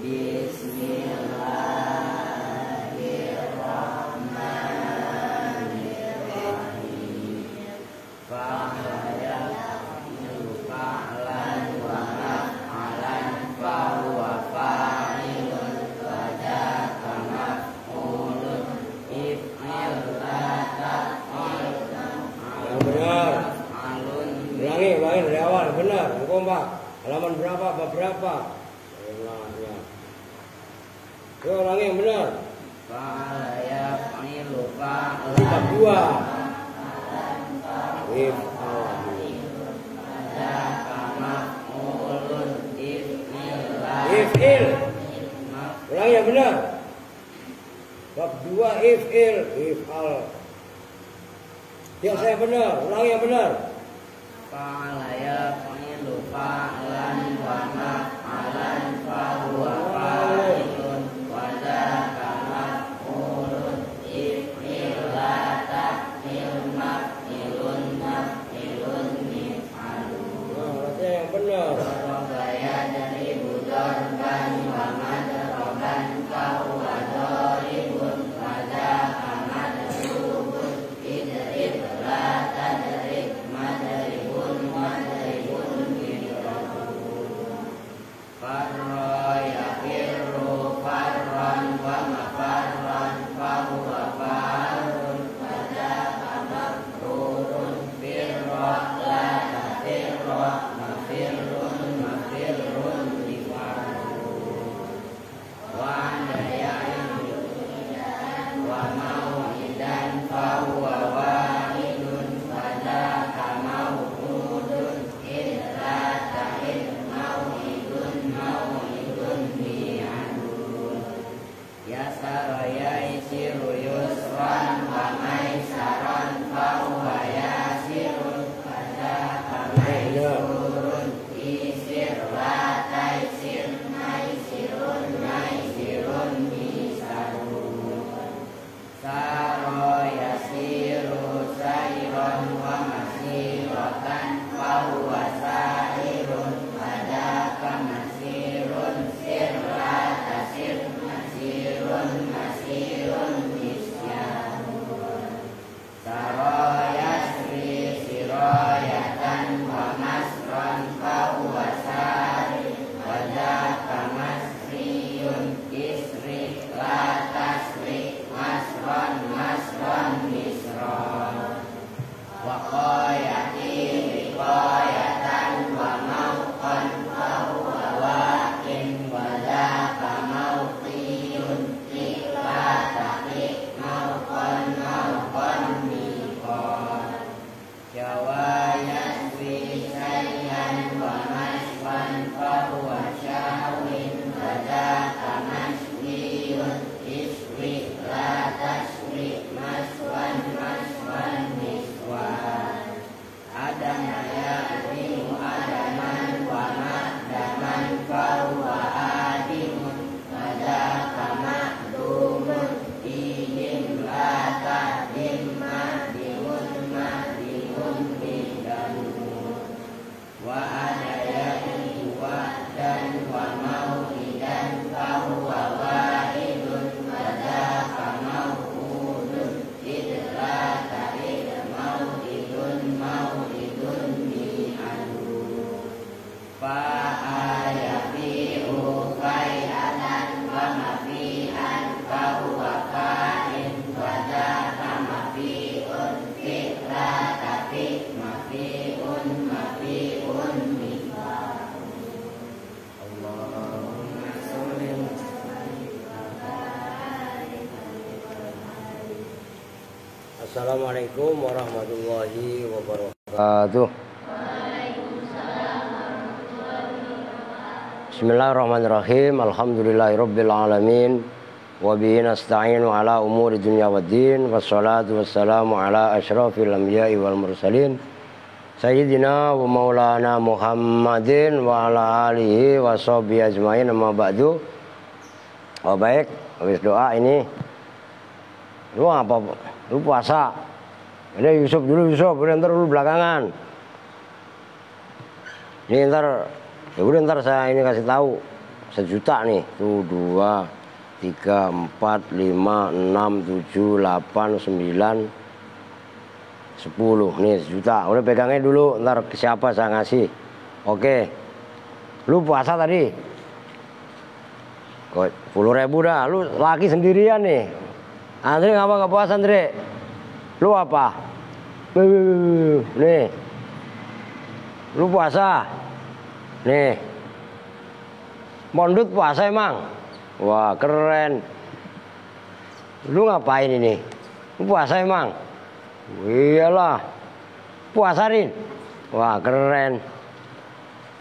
Bismillahirrahmanirrahim. Fa'ala yaf'alu fa'lan wa maf'alan fahuwa fa'ilun wa dzaka maf'ulun if'il la taf'il. Benar. Ulangi dari awal, benar. Kompak. Halaman berapa? Bab berapa? Ulangnya. Yo, ulangi yang benar. Fa'ala yaf'ilu fa'lan. Bab 2. If if'il. Ulangi yang benar. Bab 2 if'il, if'al. Yang saya benar, ulangi yang benar. Fa'ala yaf'ilu fa'lan wa maf'alan fahuwa fa'ilun wa dzaka maf'ulun if'il la taf'il maf'ilun maf'ilun mif'alun. Berarti yang benar. Daraba yadribu darban wa madroban fahuwa daribun wa dzaka madrubun idrib la tadrib madribun madribun idribun. Farra yafirru farran wa mafarran fahuwa farrun wa dzaka mafrurun firra la tafirra mafirrun mafirrun difarrun. Wa andayaidu wa mau'idan fahuwa wa'idun wa dzaka mau'udun illa ta'id mau'idun mau'idun mi'adun. Yasara yaisiru yusran wa maisaran fahuwa yasirun wa dzaka maisurun isir la taisir maisirun maisirun misarun. Saro yasiru sairon wa masiratan fahuwa sairun wa dzaka masirun sir la tasir masirun masirun misyanun. Saro yasri siroyatan wa masron fahuwa sari wa dzaka masriyun isri la tasri masron masron misron. Wa qayati riqayatan wa mauqan fahuwa waqin wa dzaka mauqiyun la taqiq mauqan mauqan miqan. Jawa yaswi sayyan wa maswan fahuwa syawin wa dzaka maswiyun iswi la taswi maswan maswan miswan. Adama ya'dimu adaman wa ma'daman fahuwa adimun wa dzaka ma'dumun ihim la ta'dim ma'dimun ma'dimun bidamun. Wa adaya'idu wa'dan wa mau'idan fahuwa wa'idun wa dzaka mau'udun idla ta'id mau'idun mau'idun mi'adun. Fa'ayafi'u fai'atan wa mafi'an fahuwa fa'in wa dzaka mafi'un fi'la tafi' mafi'un mafi'un mifa'un. Allahumma sholli Assalamualaikum warahmatullahi wabarakatuh. Bismillahirrahmanirrahim. Alhamdulillahirabbil alamin. Wa bihi nasta'inu ala umuri dunya waddin. Wassalatu wassalamu ala asyrafil anbiya'i wal mursalin. Sayyidina wa maulana Muhammadin wa ala alihi wa sahbihi ajmain. Amma ba'du. Oh baik, habis doa ini. Lu apa? Lu puasa. Ini Yusuf dulu, Yusuf, ntar dulu belakangan. Ini ntar, ya udah ntar saya ini kasih tahu sejuta nih. Tuh 2, 3, 4, 5, 6, 7, 8, 9, 10. Nih sejuta. Udah pegangnya dulu, ntar ke siapa saya ngasih. Oke. Lu puasa tadi? Kok 10.000 dah. Lu laki sendirian nih. Andre ngapa gak puasa Andre? Lu apa? Nih. Lu puasa? Nih. Mondut puasa emang? Wah keren. Lu ngapain ini? Lu puasa emang? Iyalah. Puasa Rin? Wah keren.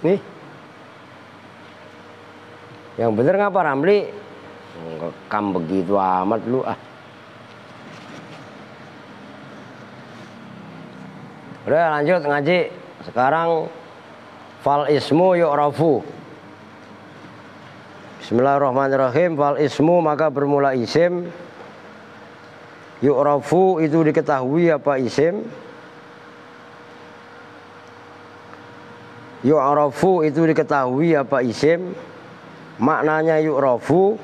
Nih. Yang bener ngapa Ramli? Ngekam begitu amat lu ah. Udah lanjut ngaji. Sekarang fal ismu yu'rafu. Bismillahirrahmanirrahim. Fal ismu maka bermula isim. Yu'rafu itu diketahui apa isim. Yu'rafu itu diketahui apa isim. Maknanya yu'rafu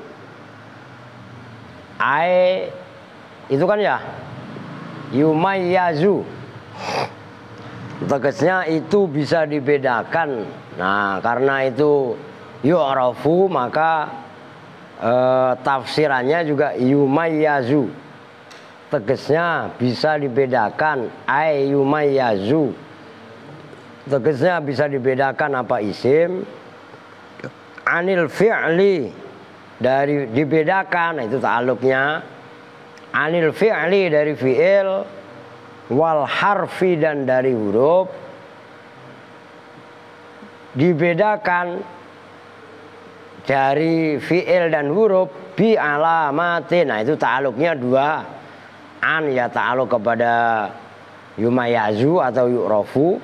ai itu kan ya yumayyazu. Tegasnya itu bisa dibedakan. Nah karena itu yu'rafu maka tafsirannya juga yumayyazu. Tegasnya bisa dibedakan. Ai yumayyazu. Tegasnya bisa dibedakan apa isim. Anil fi'li dari dibedakan itu ta'alluqnya. Anil fi'li dari fi'il. Wal harfi dan dari huruf. Dibedakan dari fi'il dan huruf bi alamatin. Nah itu ta'alluqnya dua. An ya ta'alluq kepada yumayazu atau yu'rafu.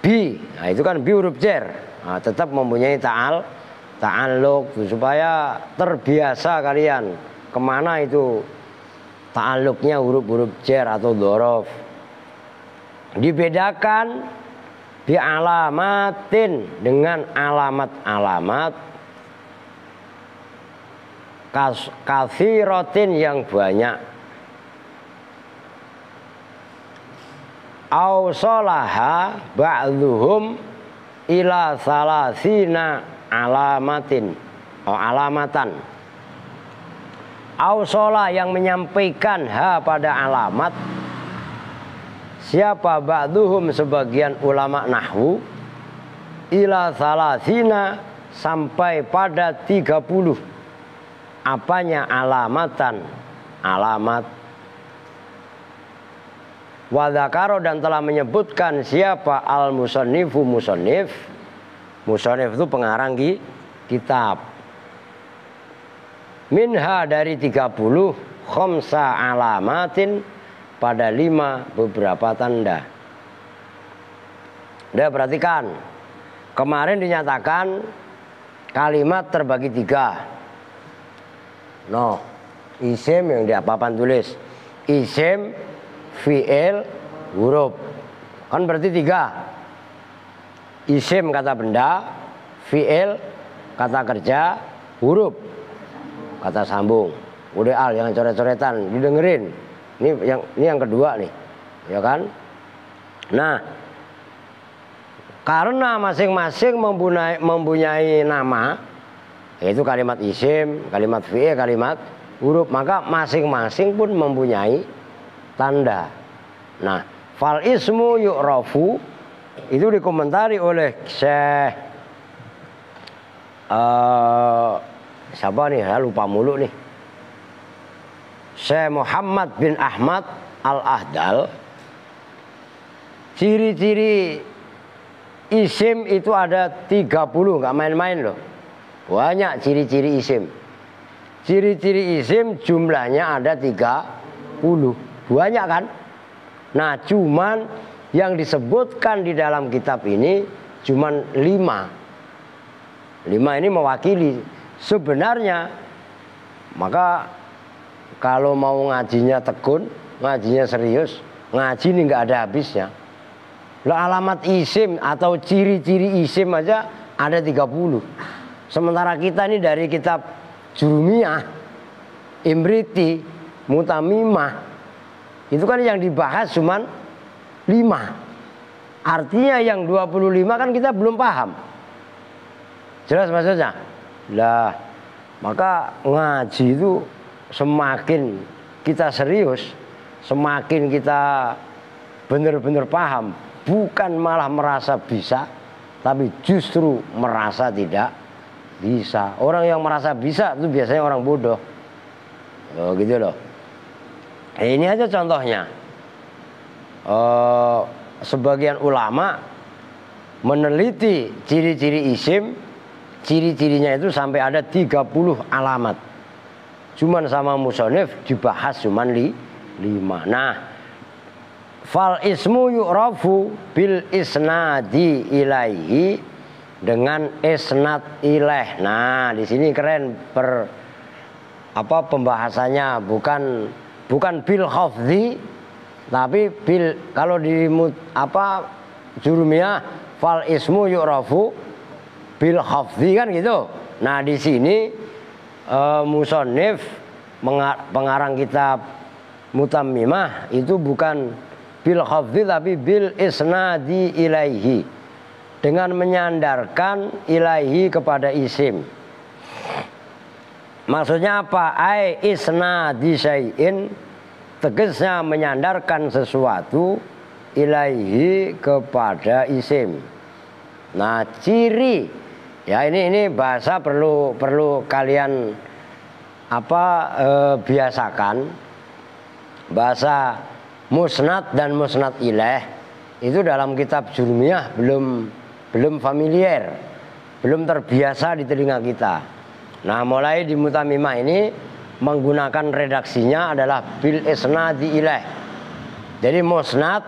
Bi, nah itu kan bi huruf jar. Nah, tetap mempunyai ta'alluq supaya terbiasa kalian kemana itu ta'alluqnya huruf-huruf jar atau dhorof. Dibedakan bi alamatin dengan alamat-alamat katsiratin yang banyak. Ausolaha ba'dhuhum ila salasina alamatin alamatan. Ausola yang menyampaikan ha pada alamat. Siapa ba'dhuhum sebagian ulama nahwu ila salasina sampai pada 30. Apanya alamatan? Alamat. Wadakaro dan telah menyebutkan siapa al-musannifu musannif. Musannif itu pengarang kitab. Minha dari 30 khamsa alamatin pada 5 beberapa tanda. Udah perhatikan. Kemarin dinyatakan kalimat terbagi 3. No, isim yang di papan tulis. Isim, fi'il, huruf. Kan berarti 3. Isim kata benda, fi'il kata kerja, huruf kata sambung. Udah al yang coret-coretan didengerin. Ini yang kedua nih. Ya kan? Nah, karena masing-masing mempunyai nama, yaitu kalimat isim, kalimat fi'il, kalimat huruf, maka masing-masing pun mempunyai tanda. Nah, fal ismu yu'rafu itu dikomentari oleh Syekh siapa nih? Ya lupa mulu nih. Syekh Muhammad bin Ahmad Al-Ahdal. Ciri-ciri isim itu ada 30, nggak main-main loh. Banyak ciri-ciri isim. Ciri-ciri isim jumlahnya ada 30. Banyak kan? Nah, cuman yang disebutkan di dalam kitab ini cuman 5. 5 ini mewakili. Sebenarnya maka kalau mau ngajinya tekun, ngajinya serius, ngaji ini nggak ada habisnya. Lah alamat isim atau ciri-ciri isim aja ada 30. Sementara kita ini dari kitab Jurumiyah, Imriti, Mutamimah, itu kan yang dibahas cuman 5. Artinya yang 25 kan kita belum paham. Jelas maksudnya? Lah, maka ngaji itu semakin kita serius, semakin kita benar-benar paham, bukan malah merasa bisa, tapi justru merasa tidak bisa. Orang yang merasa bisa itu biasanya orang bodoh. Oh, gitu loh. Ini aja contohnya. Sebagian ulama meneliti ciri-ciri isim, ciri-cirinya itu sampai ada 30 alamat. Cuman sama musonif dibahas cuman 5. Nah, fal ismu yu'rafu bil isnadi ilaihi, dengan isnad ilaih. Nah, di sini keren pembahasannya, bukan bil khafdhi, tapi kalau di Jurumiyah fal ismu yu'rafu bil khafdhi kan gitu. Nah, di sini musannif pengarang kitab Mutammimah itu bukan bil khafdhi tapi bil isnadi ilaihi, dengan menyandarkan ilaihi kepada isim. Maksudnya apa? Ai isnadi syai'in, tegasnya menyandarkan sesuatu ilaihi kepada isim. Nah, ciri ya ini bahasa perlu kalian biasakan. Bahasa musnad dan musnad ilaih itu dalam kitab Jurumiyah belum familiar, belum terbiasa di telinga kita. Nah, mulai di Mutamimah ini menggunakan redaksinya adalah bil isnadi ilaih. Jadi musnad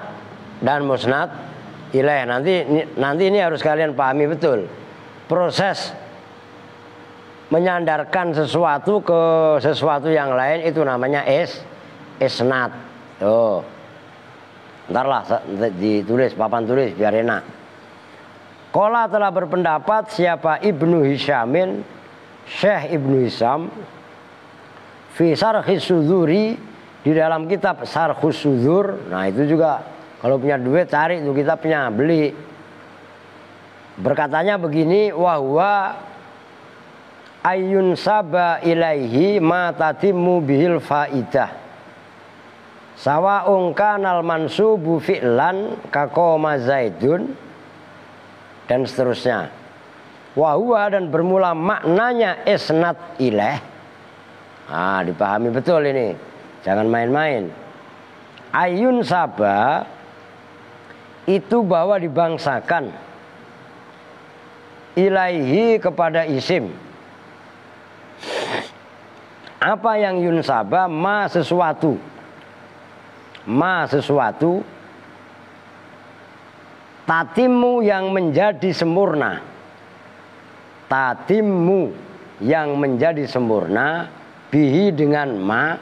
dan musnad ilaih. Nanti ini harus kalian pahami betul. Proses menyandarkan sesuatu ke sesuatu yang lain itu namanya isnad. Tuh. Ntarlah ditulis, papan tulis biar enak. Qala telah berpendapat siapa Ibnu Hisyamin, Syekh Ibnu Hisyam, fi Sarhis Suduri, di dalam kitab Sarhus Sudur. Nah, itu juga kalau punya duit cari itu kitabnya, beli. Berkatanya begini, wa huwa ayyun saba ilaihi ma tatimmu bihil faidah. Sawa'un kanal mansubu fi'lan kaqoma Zaidun, dan seterusnya. Wahwa, dan bermula maknanya isnad ilaih. Nah, dipahami betul ini, jangan main-main. Ayun saba itu bahwa dibangsakan ilaihi kepada isim. Apa yang yun saba? Ma sesuatu, tatimmu yang menjadi sempurna, tatimmu yang menjadi sempurna, bihi dengan ma,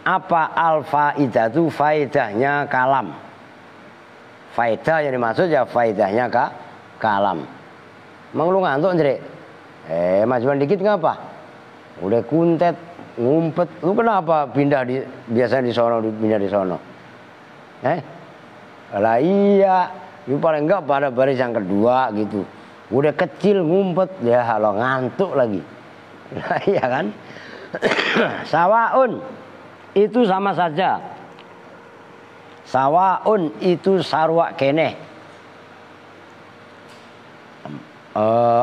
apa al-faidatu, faidahnya kalam. Faidah yang dimaksud ya faidahnya kalam. Emang lu ngantuk, Ndrek? Majuan dikit ngapa? Udah kuntet, ngumpet. Lu kenapa biasanya di sono, pindah di sono? Lah iya. Ini paling enggak pada baris yang kedua gitu. Udah kecil ngumpet ya, kalau ngantuk lagi. Nah, iya kan? Sawaun itu sama saja. Sawaun itu sarwa keneh.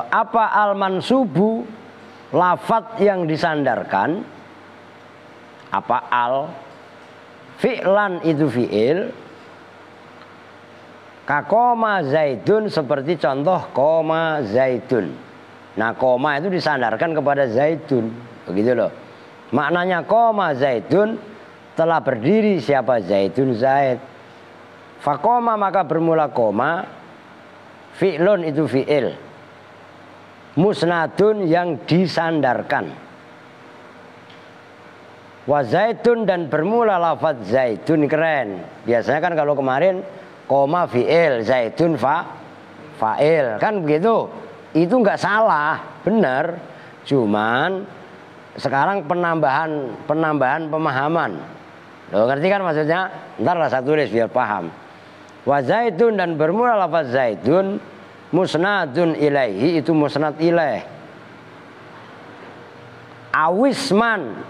Apa al-mansubu, lafat yang disandarkan. Apa al, fi'lan itu fi'il. Kakoma Zaidun, seperti contoh koma Zaidun. Nah, koma itu disandarkan kepada Zaidun, begitu loh. Maknanya koma Zaidun, telah berdiri siapa Zaidun, Zaid. Fakoma, maka bermula koma. Fi'lun itu fi'il. Musnadun yang disandarkan. Wa Zaidun, dan bermula lafaz Zaidun. Keren. Biasanya kan kalau kemarin koma fi'il, Zaidun fa'il, kan begitu. Itu nggak salah. benar, cuman sekarang penambahan pemahaman. Loh, ngerti kan maksudnya? Ntar lah saya tulis biar paham. Wa zaidun, dan bermula lafaz zaidun musnadun ilaihi, itu musnad ilaih. Awisman,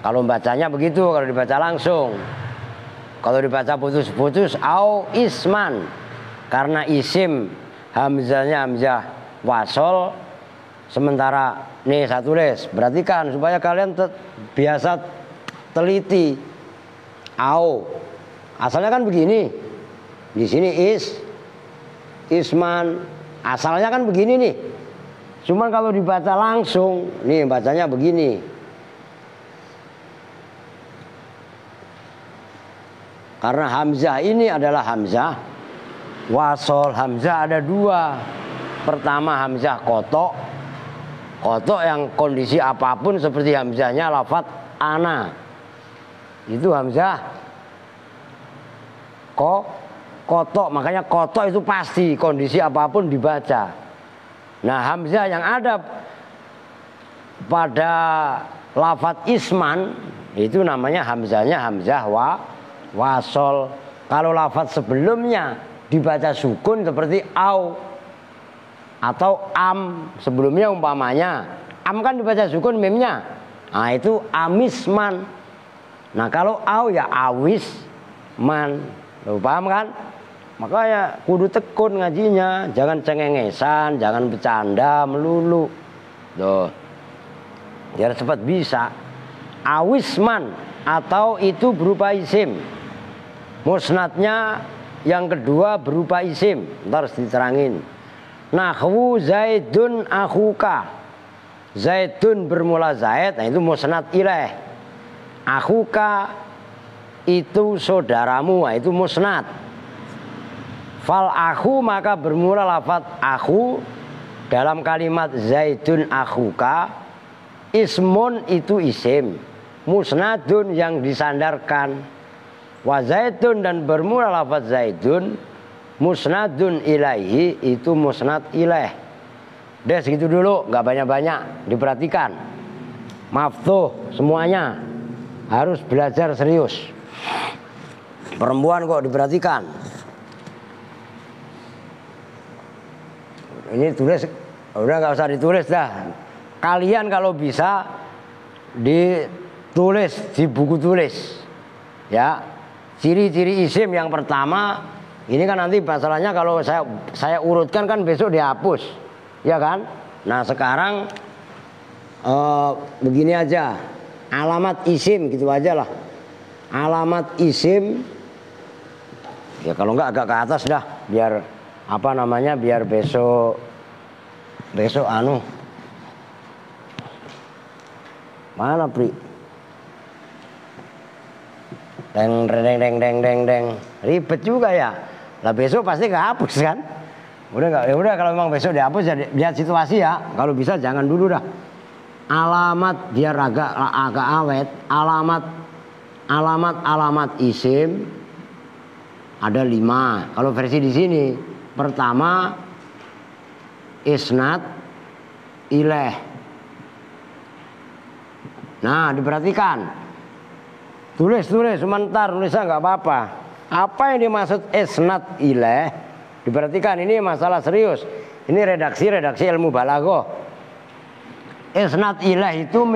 kalau bacanya begitu, kalau dibaca langsung. Kalau dibaca putus-putus, au isman, karena isim hamzahnya hamzah wasol. Sementara nih saya tulis, perhatikan supaya kalian biasa teliti. Au, asalnya kan begini, di sini isman, asalnya kan begini nih. Cuman kalau dibaca langsung, nih bacanya begini. Karena hamzah ini adalah hamzah wasol, hamzah ada dua. Pertama hamzah kotok, kotok yang kondisi apapun seperti hamzahnya lafaz ana, itu hamzah kotok. Makanya kotok itu pasti kondisi apapun dibaca. Nah, hamzah yang ada pada lafaz isman itu namanya hamzahnya hamzah wasol. Kalau lafaz sebelumnya dibaca sukun seperti au atau am, sebelumnya umpamanya am kan dibaca sukun mimnya, nah itu amisman. Nah kalau au ya awisman. Lo paham kan? Makanya kudu tekun ngajinya, jangan cengengesan, jangan bercanda melulu. Tuh, biar cepat bisa. Awisman atau itu berupa isim. Musnadnya yang kedua berupa isim. Ntar harus diterangin. Nahwu Zaidun akhuka. Zaidun bermula Zaid, nah itu musnad ilaih. Akhuka itu saudaramu, nah itu musnad. Fal akhu, maka bermula lafaz akhu dalam kalimat Zaidun akhuka. Ismun itu isim, musnadun yang disandarkan. Wa Zaidun, dan bermula lafaz Zaidun musnadun ilaihi, itu musnad ilaih. Udah segitu dulu, nggak banyak-banyak, diperhatikan. Maftuh semuanya, harus belajar serius. Perempuan kok diperhatikan. Ini tulis, udah nggak usah ditulis dah. Kalian kalau bisa ditulis di buku tulis, ya. Ciri-ciri isim yang pertama, ini kan nanti masalahnya kalau saya urutkan kan besok dihapus, ya kan? Nah sekarang begini aja, alamat isim gitu aja lah. Alamat isim, ya kalau enggak agak ke atas dah, biar apa namanya, biar besok mana Pri? Deng ribet juga ya. Lah besok pasti kehapus kan? Udah kalau memang besok dihapus ya lihat situasi ya. Kalau bisa jangan dulu dah. Alamat biar agak awet. Alamat isim ada 5. Kalau versi di sini pertama isnad ilaih. Nah diperhatikan. Tulis sebentar, tulisnya nggak apa-apa. Apa yang dimaksud isnad ilaih? Diperhatikan, ini masalah serius. Ini redaksi ilmu balaghah. Isnad ilaih itu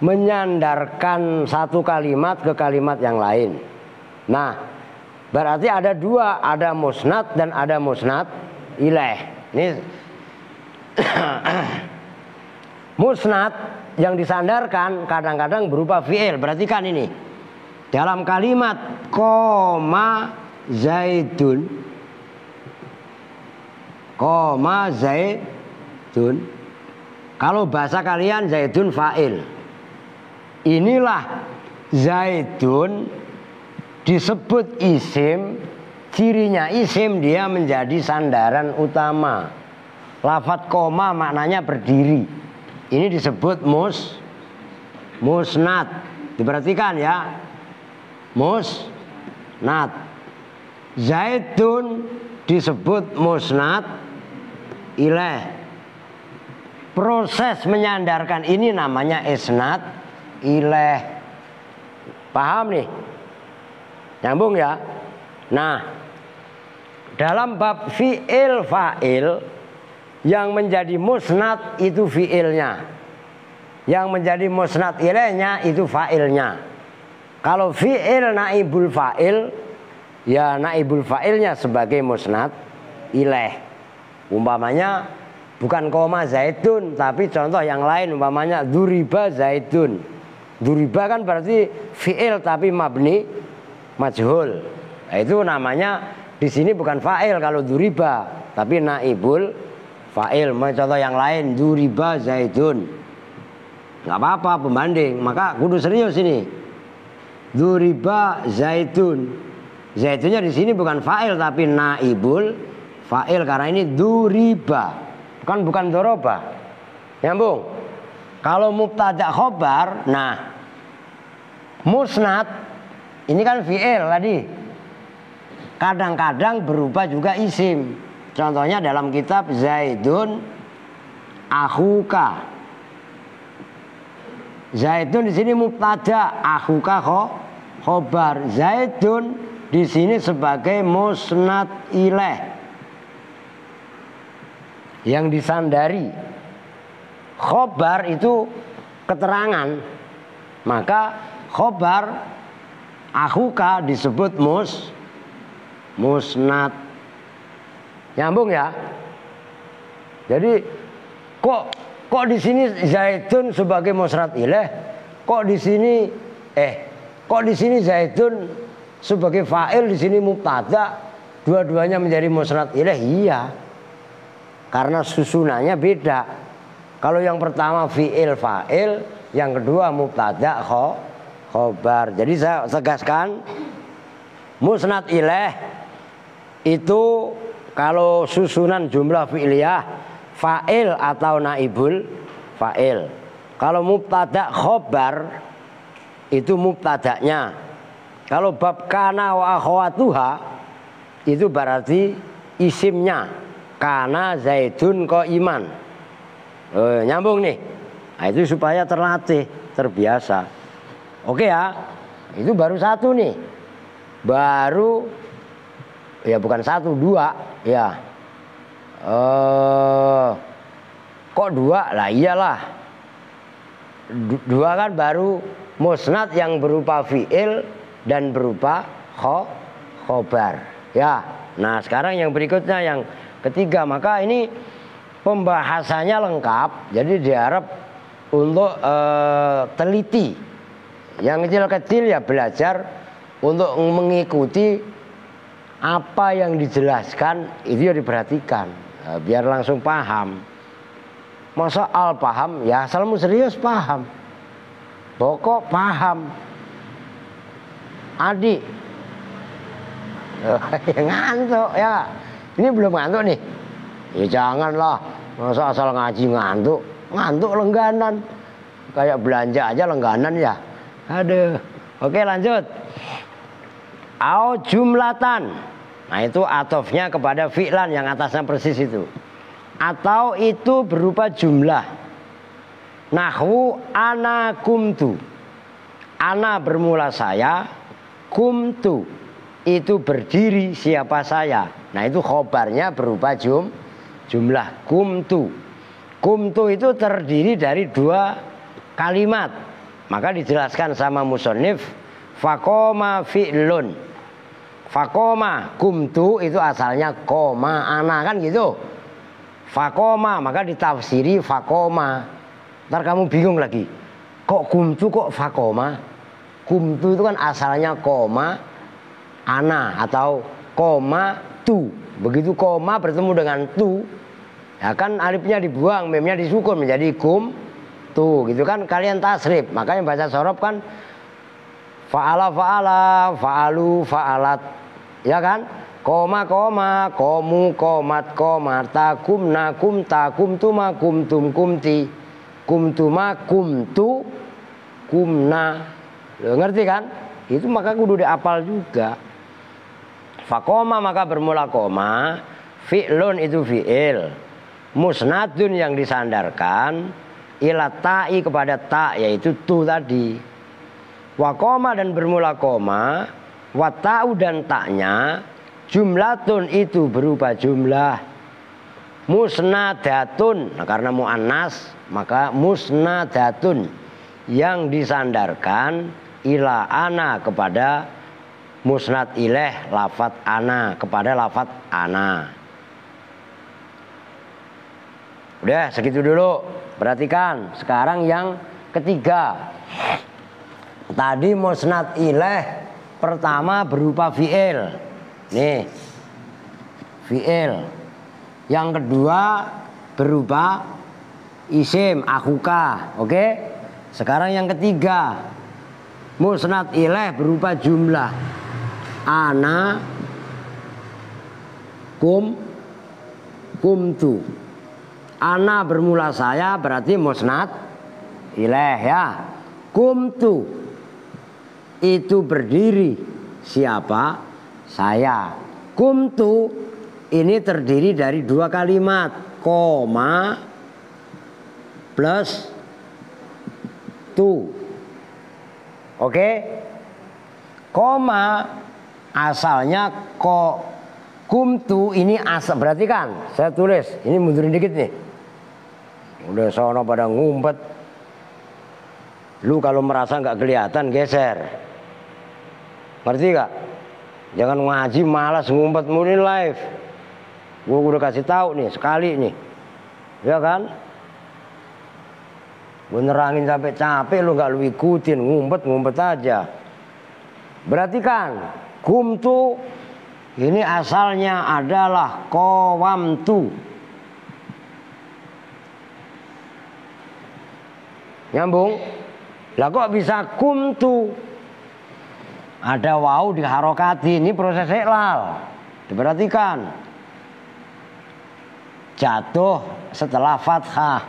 menyandarkan satu kalimat ke kalimat yang lain. Nah, berarti ada dua, ada musnad dan ada musnad ilaih. Ini musnad yang disandarkan kadang-kadang berupa fi'il. Perhatikan ini. Dalam kalimat koma Zaidun. Kalau bahasa kalian Zaidun fa'il. Inilah Zaidun disebut isim. Cirinya isim, dia menjadi sandaran utama. Lafaz koma maknanya berdiri. Ini disebut musnad. Diperhatikan ya. Musnad. Zaidun disebut musnad ilaih. proses menyandarkan ini namanya isnad ilaih. Paham nih? Nyambung ya? Nah, dalam bab fi'il fa'il, yang menjadi musnad itu fi'ilnya, yang menjadi musnad ilaihnya itu fa'ilnya. Kalau fi'il naibul fa'il, ya naibul fa'ilnya sebagai musnad ilaih. Umpamanya bukan koma zaitun, tapi contoh yang lain, umpamanya duriba zaitun. Duriba kan berarti fi'il tapi mabni majhul. Nah, itu namanya di sini bukan fa'il kalau duriba, tapi naibul fa'il. Contoh yang lain, duriba zaitun. Nggak apa-apa pembanding, maka kudu serius ini. Duriba zaitun. Zaitunnya di sini bukan fa'il tapi naibul fa'il karena ini duriba. Bukan doroba. Nyambung. Kalau mubtada khobar, nah musnad ini kan fi'il tadi. Kadang-kadang berupa juga isim. Contohnya dalam kitab Zaidun akhuka. Zaidun di sini mubtada, akhuka khobar. Zaidun di sini sebagai musnad ilaih yang disandari. Khobar itu keterangan, maka khobar akhuka disebut musnad. Nyambung ya? Jadi kok di sini zaitun sebagai musnad ilaih, kok di sini zaitun sebagai fa'il, di sini mubtada, dua-duanya menjadi musnad ilaih. Iya, karena susunannya beda. Kalau yang pertama fi'il fa'il, yang kedua mubtada khobar. Jadi saya tegaskan, musnad ilaih itu kalau susunan jumlah fi'liyah fa'il atau naibul fa'il. Kalau mubtada khobar itu mubtadanya. Kalau bab kana wa akhwatuha itu berarti isimnya, kana zaidun qaiman. Nyambung nih. Nah, itu supaya terlatih, terbiasa. Oke ya. Itu baru satu nih. Baru ya bukan satu, dua ya. Kok dua? Lah iyalah. Dua kan baru musnad yang berupa fi'il dan berupa khobar. Ya. Nah, sekarang yang berikutnya yang ketiga, maka ini pembahasannya lengkap, jadi diharap untuk teliti. Yang kecil-kecil ya belajar untuk mengikuti apa yang dijelaskan, itu ya diperhatikan, biar langsung paham. Masa al paham, ya asalmu serius paham, pokok paham. Adik ngantuk ya, ini belum ngantuk nih. Ya janganlah, masa asal ngaji ngantuk. Ngantuk lengganan. Kayak belanja aja lengganan ya. Aduh. Oke lanjut. Au jumlatan. Nah itu atofnya kepada fi'lan yang atasnya persis itu. Atau itu berupa jumlah. Nahwu ana kumtu. Ana bermula saya. Kumtu. Itu berdiri siapa saya. Nah itu khobarnya berupa jumlah kumtu. Kumtu itu terdiri dari dua kalimat. Maka dijelaskan sama musannif, faqoma fi'lun. Faqoma kumtu itu asalnya koma ana kan gitu. Faqoma maka ditafsiri faqoma. Ntar kamu bingung lagi. Kok kumtu kok faqoma? Kumtu itu kan asalnya koma ana atau koma tu. Begitu koma bertemu dengan tu, ya kan alifnya dibuang, memnya disukun menjadi kum tu, gitu kan kalian tasrif. Makanya baca sorob kan fa'ala fa'ala, fa'alu fa'alat, ya kan? Koma koma, komu komat komata, kumna kumta, kumtuma kumtum kumti, kumtuma kumtu kumna. Loh, ngerti kan? Itu maka kudu diapal juga. Fakoma maka bermula koma, fi'lun itu fi'il. musnadun yang disandarkan ila ta'i kepada ta, yaitu tu tadi. Wa koma dan bermula koma, wa ta'u dan taknya, jumlatun itu berupa jumlah. Musnadatun, nah karena muannas maka musnadatun yang disandarkan ila ana kepada musnad ilaih lafat ana, kepada lafat ana. Udah segitu dulu. Perhatikan sekarang yang ketiga. Tadi musnad ilaih pertama berupa fi'il. Nih. Fi'il. Yang kedua berupa isim akhuka. Oke? Sekarang yang ketiga. Musnad ilaih berupa jumlah. Ana kumtu. Ana bermula saya berarti musnad ilaih ya. Kumtu itu berdiri siapa? Saya. Kumtu ini terdiri dari dua kalimat, koma plus tu. Oke? Koma asalnya kumtu ini asal, berarti kan saya tulis, ini mundurin dikit nih. Udah sono pada ngumpet. Lu kalau merasa nggak kelihatan geser. Ngerti gak? Jangan ngaji malas ngumpet mulu live. Gue udah kasih tahu nih sekali nih, ya kan? Gue nerangin sampai capek, lu nggak lu ikutin, ngumpet aja. Berarti kan, kumtu ini asalnya adalah qawamtu. Nyambung? Lah kok bisa kumtu? Ada waw diharokati, ini proses iklal. Diperhatikan. Jatuh setelah fathah,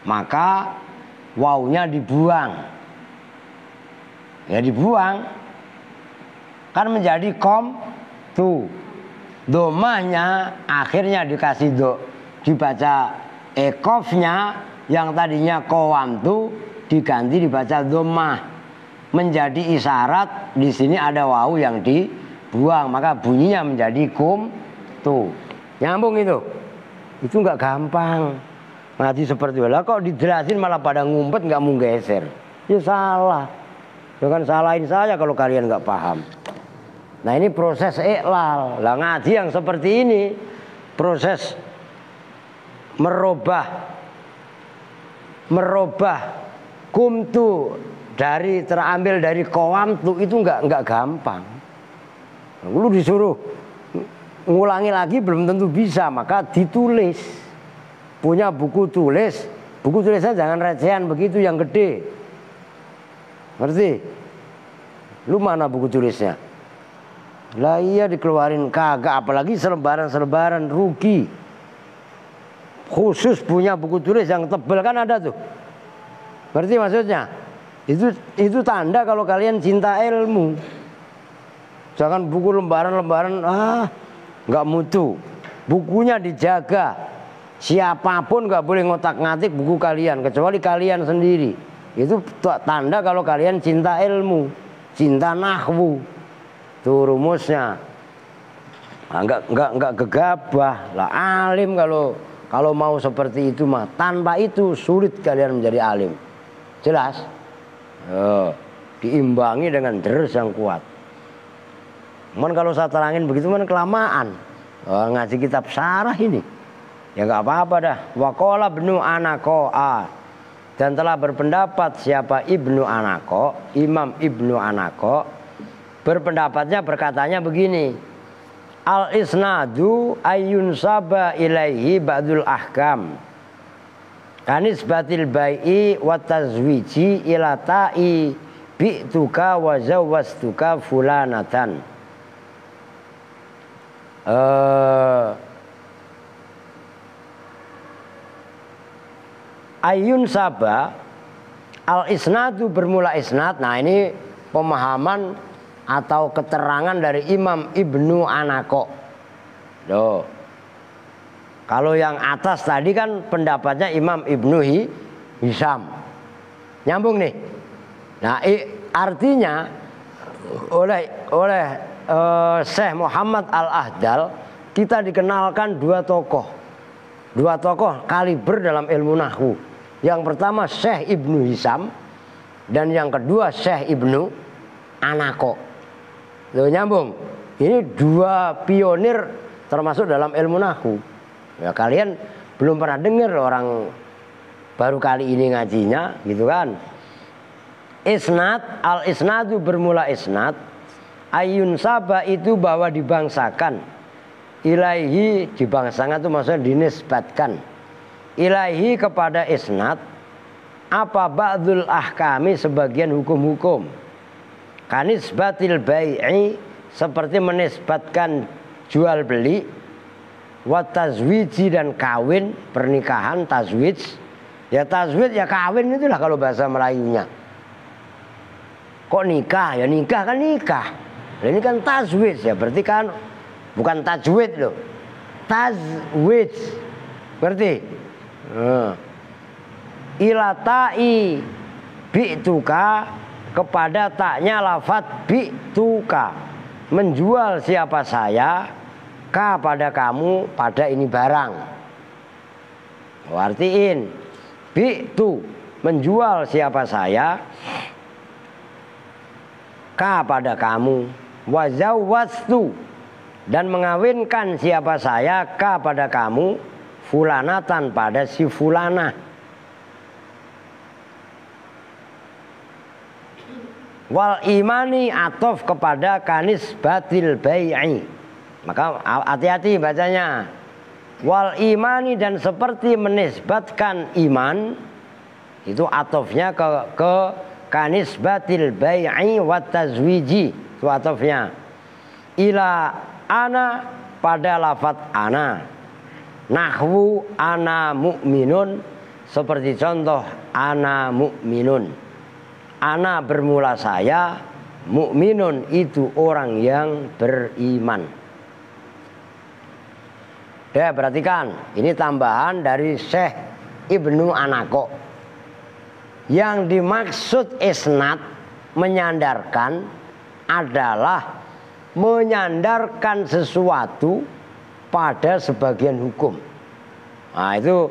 maka wawnya dibuang. Ya dibuang, kan menjadi kom tu. Domahnya akhirnya dikasih do, dibaca ekofnya yang tadinya kowam tu diganti dibaca domah, menjadi isyarat di sini ada waw yang dibuang, maka bunyinya menjadi kum tu. Nyambung itu? Itu nggak gampang. Ngaji seperti itu. Lah kok dijelasin malah pada ngumpet nggak mau geser. Ya salah. Jangan salahin saya kalau kalian nggak paham. Nah ini proses iklal. Lah ngaji yang seperti ini proses merubah kumtu terambil dari qawamtu itu nggak gampang. Lu disuruh ngulangi lagi belum tentu bisa, maka ditulis. Punya buku tulisnya jangan recehan begitu yang gede. Ngerti? Lu mana buku tulisnya? Lah iya dikeluarin kagak, apalagi selebaran rugi. Khusus punya buku tulis yang tebal kan ada tuh. Ngerti maksudnya? Itu tanda kalau kalian cinta ilmu. Jangan buku lembaran-lembaran nggak mutu. Bukunya dijaga. Siapapun nggak boleh ngotak-ngatik buku kalian kecuali kalian sendiri. Itu tanda kalau kalian cinta ilmu, cinta nahwu. Tuh rumusnya. Nah, nggak gegabah. Lah alim kalau mau seperti itu mah, tanpa itu sulit kalian menjadi alim. Jelas? Diimbangi dengan deres yang kuat. Cuman kalau saya terangin begitu kan kelamaan. Ngaji kitab syarah ini. Ya nggak apa-apa dah. Waqala ibnu Anaqo dan telah berpendapat siapa Ibnu Anaqo, Imam Ibnu Anaqo, berpendapatnya berkatanya begini. Al isnadu ayyun saba ilaihi ba'dul ahkam. Kanisbatil bai'i wa tazwiji ila ta'i bi'tuka wa zawwastuka fulanatan. Ayun sabah al isnadu bermula isnad. Nah ini pemahaman atau keterangan dari Imam Ibnu Anaqo. Loh. Kalau yang atas tadi kan pendapatnya Imam Ibnu Hisham. Nyambung nih. Nah, artinya oleh Syekh Muhammad Al-Ahdal kita dikenalkan dua tokoh kaliber dalam ilmu nahwu. Yang pertama Syekh Ibnu Hisham dan yang kedua Syekh Ibnu Anako. Loh, nyambung. Ini dua pionir termasuk dalam ilmu nahwu. Ya, kalian belum pernah dengar orang baru kali ini ngajinya gitu kan. Isnad, al-isnadu bermula isnad. Ayun saba itu bahwa dibangsakan. Ilaihi dibangsakan itu maksudnya dinisbatkan. Ilaihi kepada isnad. Apa ba'dul ahkami sebagian hukum-hukum. Kanisbatil bai'i seperti menisbatkan jual beli. Wa tazwiji dan kawin, pernikahan, tazwij. Ya tazwij ya kawin itulah kalau bahasa Melayunya. Kok nikah? Ya nikah kan nikah. Nah, ini kan tazwij ya, berarti kan bukan tajwid loh. Tazwij. Berarti ila ta'i bi'tuka kepada taknya lafat bi'tuka. Menjual siapa saya ka pada kamu pada ini barang. Artiin bi'tu menjual siapa saya ka pada kamu. Wa zawwaztu dan mengawinkan siapa saya ka pada kamu fulanatan pada si fulanah. Wal imani atof kepada kanisbatil bai'i. Maka hati-hati bacanya. Wal imani dan seperti menisbatkan iman itu atofnya ke kanisbatil bai'i wat tazwiji. Itu atofnya. Ila ana pada lafat ana. Nahwu ana mu'minun seperti contoh ana mu'minun. Ana bermula saya, mu'minun itu orang yang beriman. Ya, perhatikan, ini tambahan dari Syekh Ibnu Anako. Yang dimaksud isnad menyandarkan adalah menyandarkan sesuatu pada sebagian hukum. Nah, itu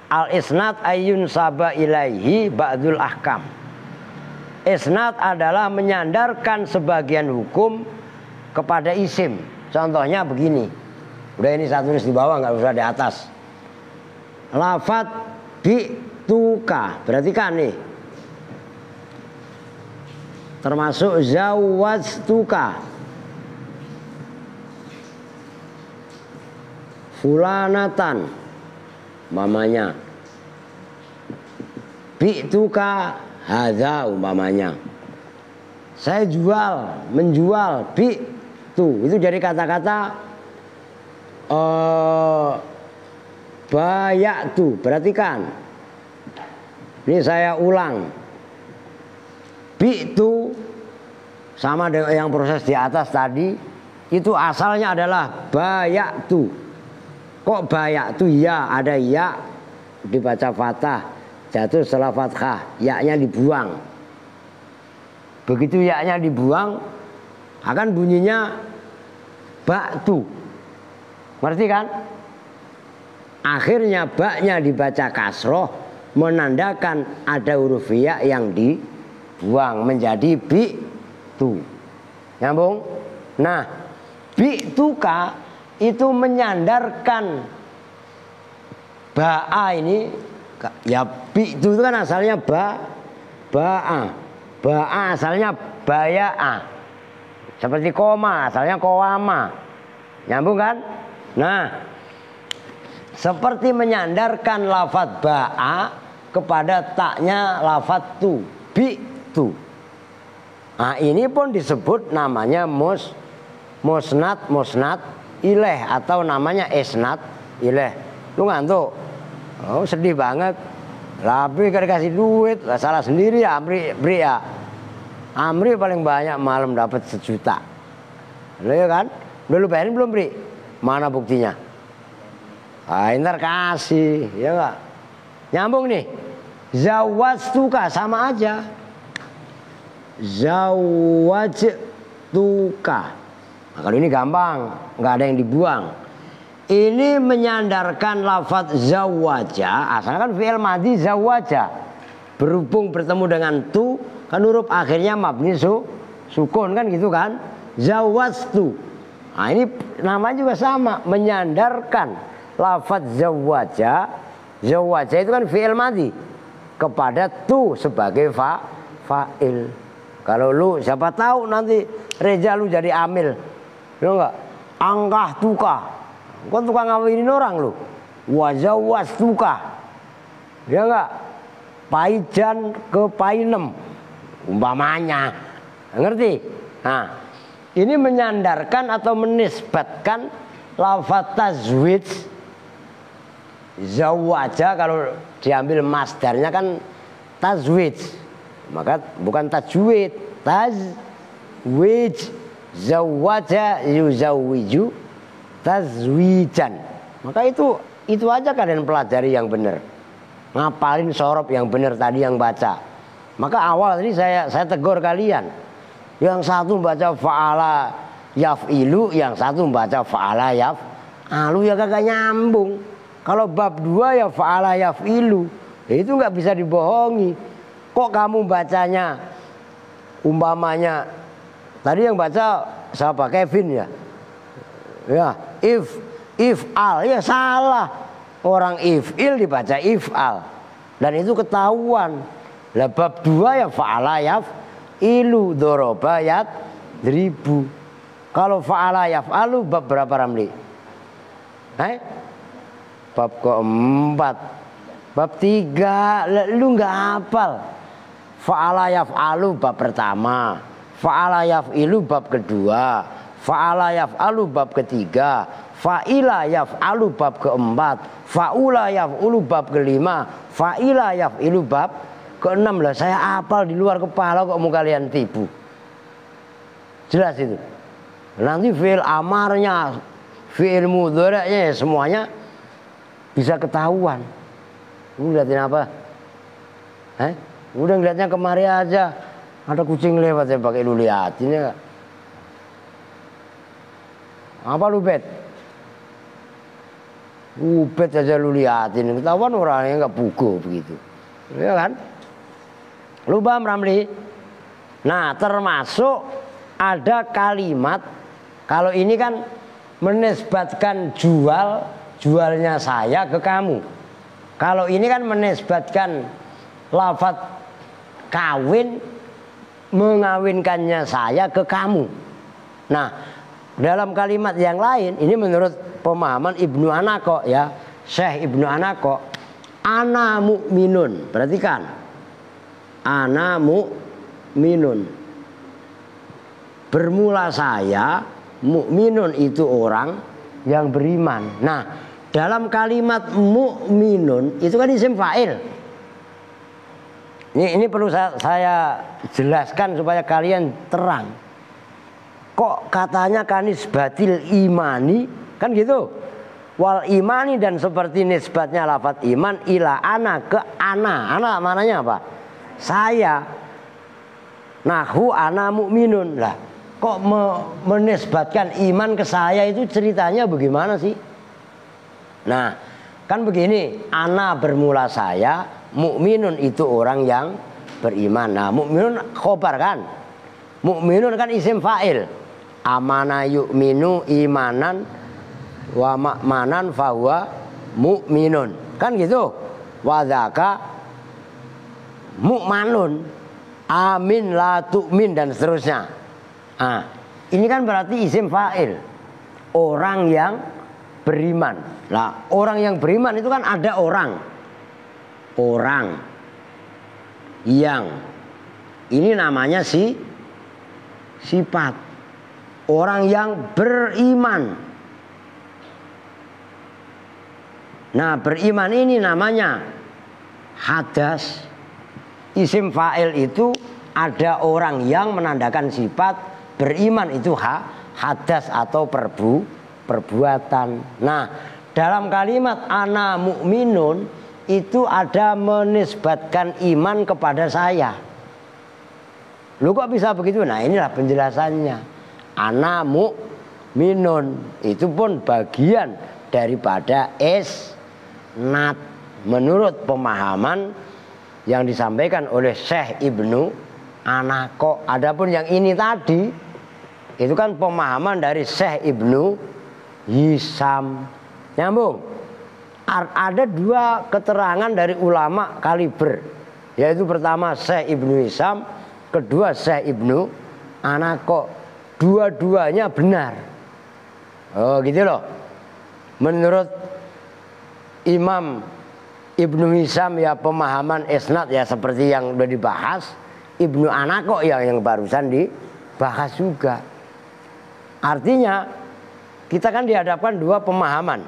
al-isnad ayun saba ilaihi ba'dul ahkam. Isnad adalah menyandarkan sebagian hukum kepada isim. Contohnya begini. Udah ini saya tulis di bawah, nggak usah di atas. Lafat bi'tuka, berarti kan nih. Termasuk zawwaztuka. Fulanatan mamanya. Bi'tuka hadza umpamanya. Saya menjual bi'tu. Itu dari kata-kata bayatu, perhatikan. Ini saya ulang. Bi'tu sama dengan yang proses di atas tadi, itu asalnya adalah bayatu. Kok bayatu? Ya, ada ya dibaca fathah, jatuh setelah fathah, ya-nya dibuang. Begitu ya-nya dibuang, akan bunyinya ba'tu. Ngerti kan? Akhirnya baknya dibaca kasroh, menandakan ada huruf ya yang dibuang menjadi bi'tu. Nyambung? Nah, bi'tuka itu menyandarkan ba'a ini. Ya bi'tu itu kan asalnya ba'a. Ba'a asalnya baya'a. Seperti koma asalnya kowama. Nyambung kan? Nah, seperti menyandarkan lafadz ba'a kepada taknya lafadz tu, bi'tu. Nah, ini pun disebut namanya musnad ilaih atau namanya isnad ilaih. Lu ngantuk? Oh, sedih banget. Tapi kasih duit, lah salah sendiri ya Amri ya. Amri paling banyak malam dapat 1 juta. Lo ya kan? Udah lu bayarin belum, Bri? Mana buktinya? Ah, ntar kasih, ya enggak? Nyambung nih. Zawajtuka sama aja. Zawajtuka. Nah, kalau ini gampang, nggak ada yang dibuang. Ini menyandarkan lafadz zawaja, asalnya kan fi'il madhi zawaja. Berhubung bertemu dengan tu, kan huruf akhirnya mabni sukun kan gitu kan? Zawajtu. Nah, ini namanya juga sama, menyandarkan lafadz zawaja. Zawaja itu kan fi'il madhi kepada tu sebagai fa'il. Kalau lu siapa tahu nanti Reza lu jadi amil. Lu enggak? Angkah tuka. Kan tukang ngawinin orang lu. Wazawas tuka. Ya enggak? Paijan ke painem. Umpamanya. Ngerti? Nah, ini menyandarkan atau menisbatkan lafaz tazwij. Zawaja kalau diambil masdarnya kan tazwij. Maka bukan tajwid, tazwij. Zawaja yuzawwiju tazwijan. Maka itu aja kalian pelajari yang benar. Ngapalin sorob yang benar tadi yang baca. Maka awal tadi saya tegur kalian. Yang satu baca fa'ala yaf'ilu, yang satu baca fa'ala yaf'alu, ya kagak nyambung. Kalau bab 2 ya fa'ala yaf'ilu. Itu nggak bisa dibohongi. Kok kamu bacanya umpamanya tadi yang baca siapa? Kevin ya. Ya, if al ya salah. Orang if'il dibaca if'al. Dan itu ketahuan. Lah bab 2 ya fa'ala yaf'ilu, doroba yadribu. Kalau fa'ala yaf'alu bab berapa Ramli? Bab keempat. Bab 3 lu nggak hafal. Fa'ala yaf'alu bab pertama, fa'ala yaf'ilu bab kedua, fa'ala yaf'alu bab ketiga, fa'ila yaf'alu bab keempat, fa'ula yaf'ulu bab kelima, fa'ila yaf'ilu bab keenam. Lah saya hafal di luar kepala kok mau kalian tipu. Jelas itu. Nanti fi'il amarnya, fi'il mudhari'nya semuanya bisa ketahuan. Lu liatin apa? Udah ngeliatnya kemari aja. Ada kucing lewat saya pakai lu liatin ya. Apa lu bet? Bet aja lu liatin. Ketahuan orangnya nggak pugu begitu. Ya kan? Lu paham Ramli? Nah termasuk ada kalimat. Kalau ini kan menisbatkan jualnya saya ke kamu. Kalau ini kan menisbatkan lafadz kawin, mengawinkannya saya ke kamu. Nah, dalam kalimat yang lain, ini menurut pemahaman Ibnu Anaqo ya, Syekh Ibnu Anaqo, ana mu'minun. Perhatikan, ana mu'minun. Bermula saya, mu'minun itu orang yang beriman. Nah, dalam kalimat mu'minun itu kan isim fa'il. Ini perlu saya jelaskan supaya kalian terang. Kok katanya kanis batil imani kan gitu? Wal imani, dan seperti nisbatnya lafadz iman ila ana ke ana. Ana mananya apa? Saya. Nahu ana mu'minun. Lah, kok menisbatkan iman ke saya itu ceritanya bagaimana sih? Nah, kan begini, ana bermula saya, mukminun itu orang yang beriman. Nah, mukminun khobar kan? Mukminun kan isim fa'il. Amana yu'minu imanan wa ma'manan fahuwa mu'minun. Kan gitu. Wa dzaka mu'manun. Amin la tu'min dan seterusnya. Nah, ini kan berarti isim fa'il. Orang yang beriman. Nah, orang yang beriman itu kan ada orang yang ini namanya sifat orang yang beriman. Nah, beriman ini namanya hadas. Isim fa'il itu ada orang yang menandakan sifat, beriman itu hadas atau perbuatan. Nah, dalam kalimat ana mu'minun itu ada menisbatkan iman kepada saya. Lu kok bisa begitu? Nah, inilah penjelasannya. Ana mu'minun itu pun bagian daripada isnad menurut pemahaman yang disampaikan oleh Syekh Ibnu Anako. Adapun yang ini tadi itu kan pemahaman dari Syekh Ibnu Hisam. Nyambung. Ada dua keterangan dari ulama kaliber, yaitu pertama Syekh Ibnu Hisam, kedua Syekh Ibnu Anako. Dua-duanya benar. Oh gitu loh. Menurut Imam Ibnu Hisam ya pemahaman isnad ya seperti yang sudah dibahas. Ibnu Anako yang barusan dibahas juga. Artinya kita kan dihadapkan dua pemahaman.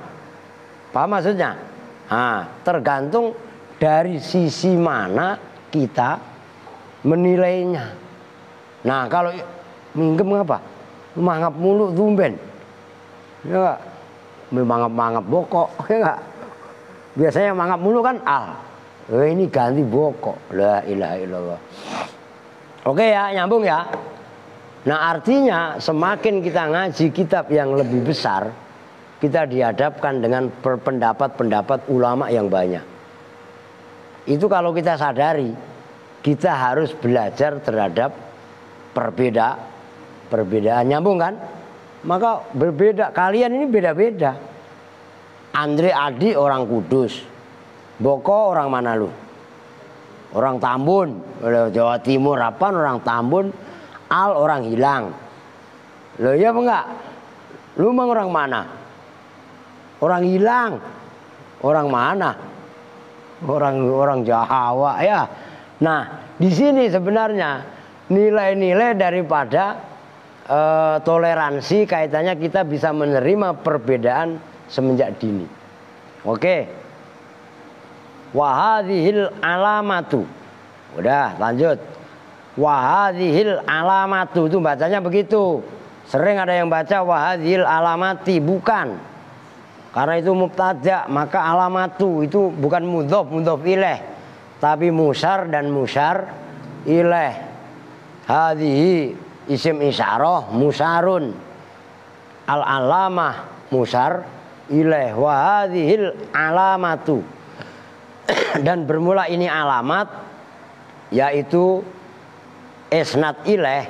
Paham maksudnya? Nah, tergantung dari sisi mana kita menilainya. Nah, kalau minggem apa? Mangap mulu tumben. Ya enggak? Mangap bokok, ya enggak? Biasanya mangap mulu kan al. Ini ganti bokok. La ilaha illallah. Oke ya, nyambung ya. Nah, artinya semakin kita ngaji kitab yang lebih besar, kita dihadapkan dengan pendapat-pendapat ulama yang banyak. Itu kalau kita sadari, kita harus belajar terhadap perbedaan. Nyambung kan? Maka berbeda. Kalian ini beda-beda. Andre Adi orang Kudus, Boko orang mana lu? Orang Tambun, Jawa Timur. Apaan orang Tambun? Al orang Hilang. Loh iya apa enggak? Lu emang orang mana? Orang Hilang. Orang mana? Orang Jawa ya. Nah, di sini sebenarnya nilai-nilai daripada toleransi kaitannya kita bisa menerima perbedaan semenjak dini. Oke. Wahadhil alamatu. Udah, lanjut. Wahadhil alamatu itu bacanya begitu. Sering ada yang baca wahadhil alamati, bukan. Karena itu mubtada, maka alamatu itu bukan mudhof ilaih, tapi musyar dan musyar ilaih. Hadhihi isim isyarah musyarun. Al alamah musyar ilaih wa hadhil alamatu. Dan bermula ini alamat, yaitu isnad ilaih,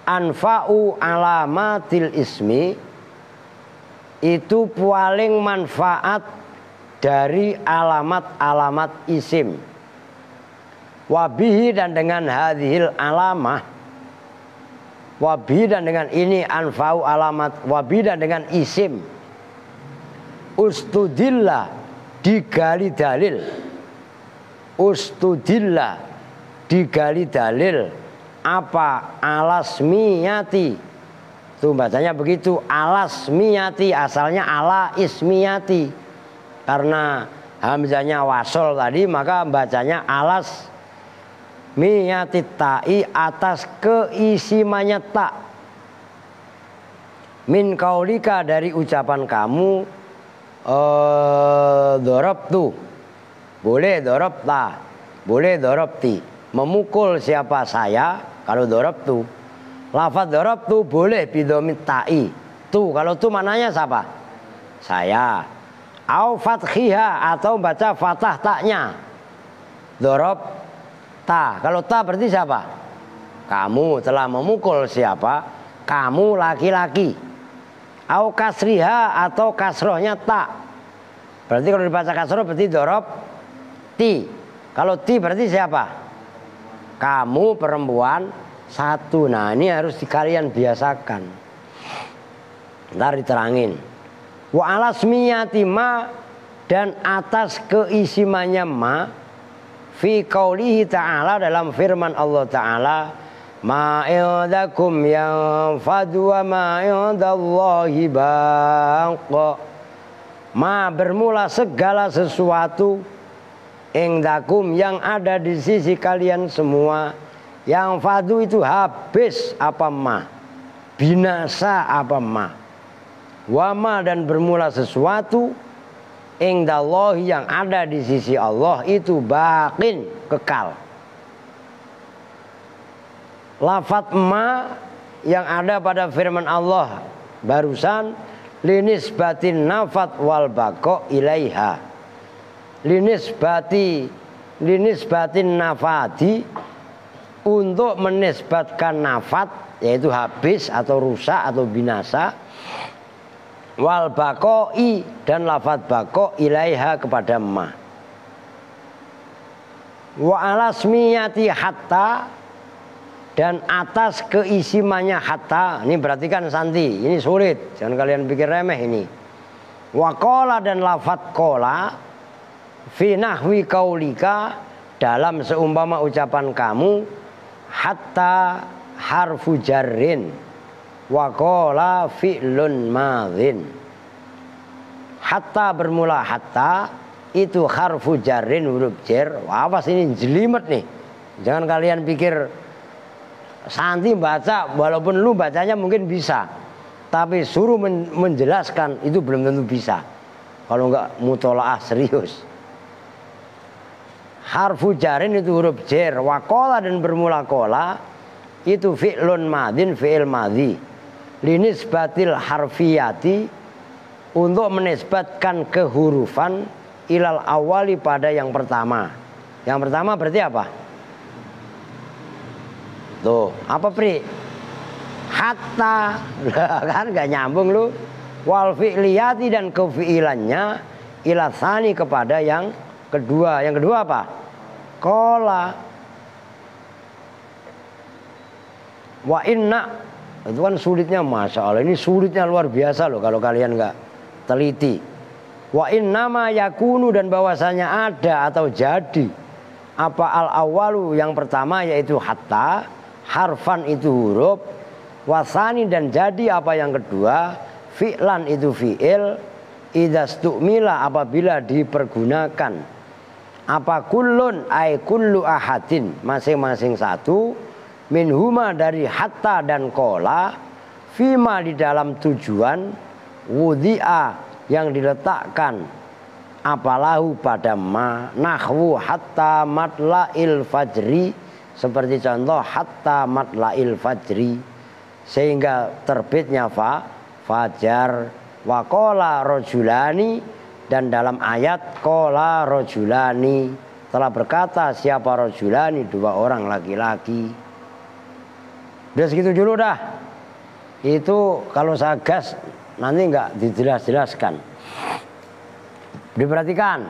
anfa'u alamatil ismi, itu paling manfaat dari alamat-alamat isim. Wabihi dan dengan hadhil alamah, wabihi dan dengan ini anfa'u alamat, wabihi dan dengan isim, ustudillah digali dalil, ustudillah digali dalil apa alasmiyati. Tuh bacanya begitu, alasmiyati, asalnya ala ismiyati. Karena hamzahnya wasol tadi maka bacanya alas miyati ta'i, atas keisimannya tak. Min kaulika dari ucapan kamu, dorobtu, boleh dorobta, boleh dorobti, memukul siapa saya kalau dorobtu. Lafaz dorobtu boleh bidomit ta'i, tu kalau tu mananya siapa? Saya. Au fathhiha, atau baca fathah taknya, dorob ta. Kalau ta berarti siapa? Kamu telah memukul siapa? Kamu laki-laki. Au kasriha, atau kasrohnya tak. Berarti kalau dibaca kasroh berarti dorob ti. Kalau ti berarti siapa? Kamu perempuan satu. Nah ini harus kalian biasakan. Ntar diterangin. Wa alasmiyati ma, dan atas keisimannya ma, fi qaulihi ta'ala, dalam firman Allah Ta'ala, ma indakum yanfadu wa ma indallahi baqa. Ma bermula segala sesuatu, indakum yang ada di sisi kalian semua, yang fadu itu habis apa ma, binasa apa ma. Wama dan bermula sesuatu indallahi yang ada di sisi Allah itu baqin, kekal. Lafadz ma yang ada pada firman Allah barusan linisbatin nafat wal baqo ilaiha. Linisbatin nafati untuk menisbatkan nafat yaitu habis atau rusak atau binasa, wal baqoi dan lafadz baqo ilaiha kepada ma. Wa alasmiyati hatta dan atas keisimannya hatta. Ini perhatikan Santi, ini sulit, jangan kalian pikir remeh ini. Wa qala dan lafadz qala fi nahwi qaulika dalam seumpama ucapan kamu, hatta harfu jarrin wa qala fi'lun madhin. Hatta bermula hatta itu harfu jarrin, huruf jar. Awas ini jelimet nih. Jangan kalian pikir Santi baca, walaupun lu bacanya mungkin bisa, tapi suruh menjelaskan itu belum tentu bisa. Kalau enggak mutolaah serius. Harfu jarin itu huruf jar. Wakola dan bermula kola itu fi'lun madin, fi'il madhi. Linisbatil harfiyati untuk menisbatkan kehurufan ilal awali pada yang pertama. Yang pertama berarti apa? Tuh, apa Pri? Hatta, kan gak nyambung lu. Wal fi'liyati dan kefi'ilannya ila tsani kepada yang kedua. Yang kedua apa? Kola. Wa inna, itu kan sulitnya, masya Allah. Ini sulitnya luar biasa loh kalau kalian gak teliti. Wa innama yakunu dan bahwasanya ada atau jadi apa al awalu yang pertama yaitu hatta. Harfan itu huruf, wasani dan jadi apa yang kedua, fi'lan itu fi'il, idastukmila apabila dipergunakan. Apa kullun ay kullu ahadin, masing-masing satu, minhuma dari hatta dan kola, fima di dalam tujuan, wudi'a yang diletakkan, apalahu pada ma, nahwu hatta matla'il fajri, seperti contoh hatta matla'il fajri, sehingga terbitnya fajar. Wa qala rajulani dan dalam ayat qala rajulani telah berkata siapa rajulani, dua orang laki-laki. Udah segitu dulu dah. Itu kalau saya gas nanti nggak dijelas-jelaskan. Diperhatikan.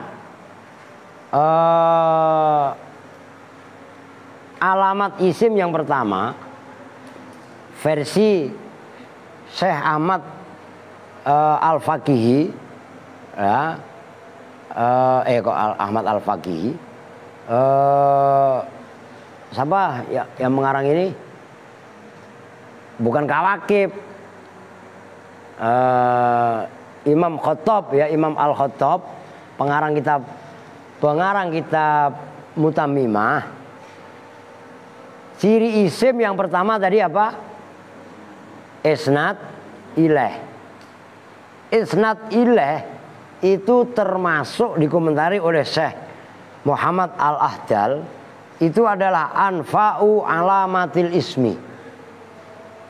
Alamat isim yang pertama versi Syekh Ahmad Al-Faqihi ya, Ahmad Al-Faqihi siapa ya, yang mengarang ini? Bukan Kawakib, Imam Khattab ya, Imam Al-Khattab, pengarang kitab Mutamimah. Ciri isim yang pertama tadi apa? Isnad ilaih. Isnad ilaih itu termasuk dikomentari oleh Syekh Muhammad Al-Ahdal, itu adalah anfa'u alamatil ismi.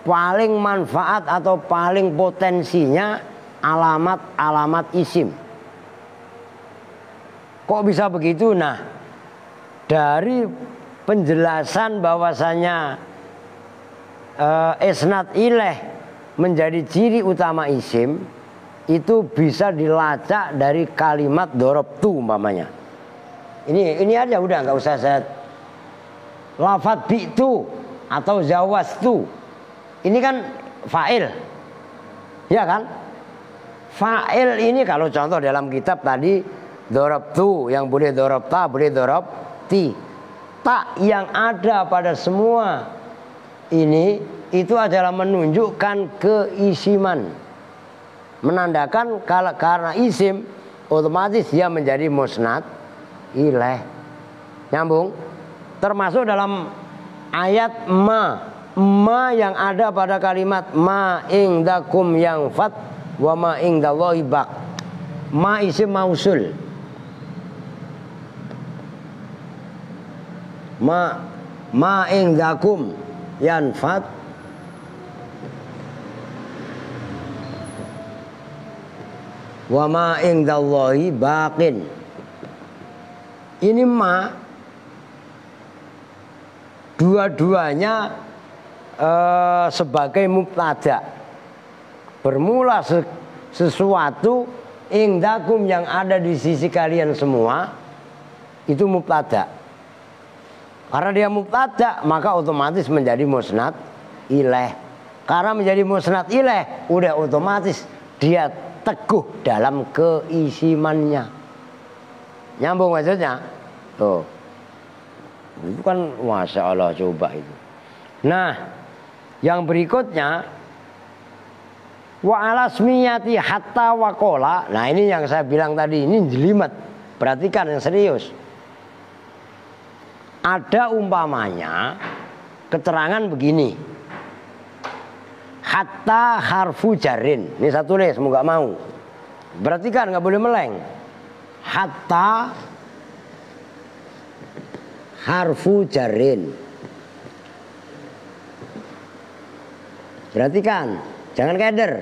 Paling manfaat atau paling potensinya alamat-alamat isim. Kok bisa begitu? Nah, dari penjelasan bahwasanya isnad ilaih menjadi ciri utama isim itu bisa dilacak dari kalimat dorobtu umpamanya. Ini aja udah nggak usah saya lafadz bi'tu atau zawastu. Ini kan fa'il, ya kan? Fa'il ini kalau contoh dalam kitab tadi dorobtu, yang boleh dorobta, boleh dorobti. Tak yang ada pada semua ini itu adalah menunjukkan keisiman, menandakan kalau karena isim otomatis dia menjadi musnad ilaih. Nyambung? Termasuk dalam ayat ma yang ada pada kalimat ma ingdakum yang fat wa ma indallahi baq. Ma isim mausul. Ma indakum yanfad. Wa ma indallahi baqin. Ini ma dua-duanya sebagai mubtada. Bermula sesuatu indakum yang ada di sisi kalian semua itu mubtada. Karena dia mubtada maka otomatis menjadi musnad ilaih. Karena menjadi musnad ilaih udah otomatis dia teguh dalam keisimannya. Nyambung maksudnya? Tuh. Itu kan Masya Allah coba itu. Nah, yang berikutnya wa alasmiyati hatta wa qola. Nah, ini yang saya bilang tadi, ini jelimet. Perhatikan yang serius. Ada umpamanya keterangan begini. Hatta harfu jarin. Ini saya tulis, semoga mau. Perhatikan, nggak boleh meleng. Hatta harfu jarin. Perhatikan, jangan keder.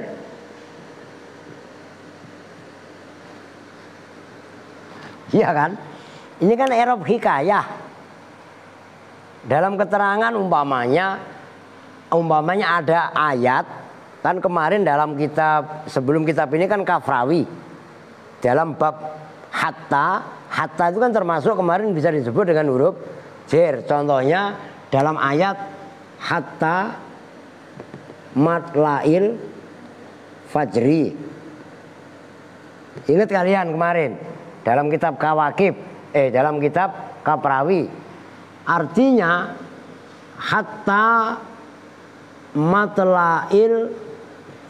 Iya kan? Ini kan i'rab hikayah. Dalam keterangan umpamanya ada ayat. Kan kemarin dalam kitab, sebelum kitab ini kan Kafrawi. Dalam bab hatta itu kan termasuk kemarin bisa disebut dengan huruf jer. Contohnya dalam ayat hatta matlail fajri. Ingat kalian kemarin dalam kitab Kawakib, dalam kitab Kafrawi. Artinya hatta matlail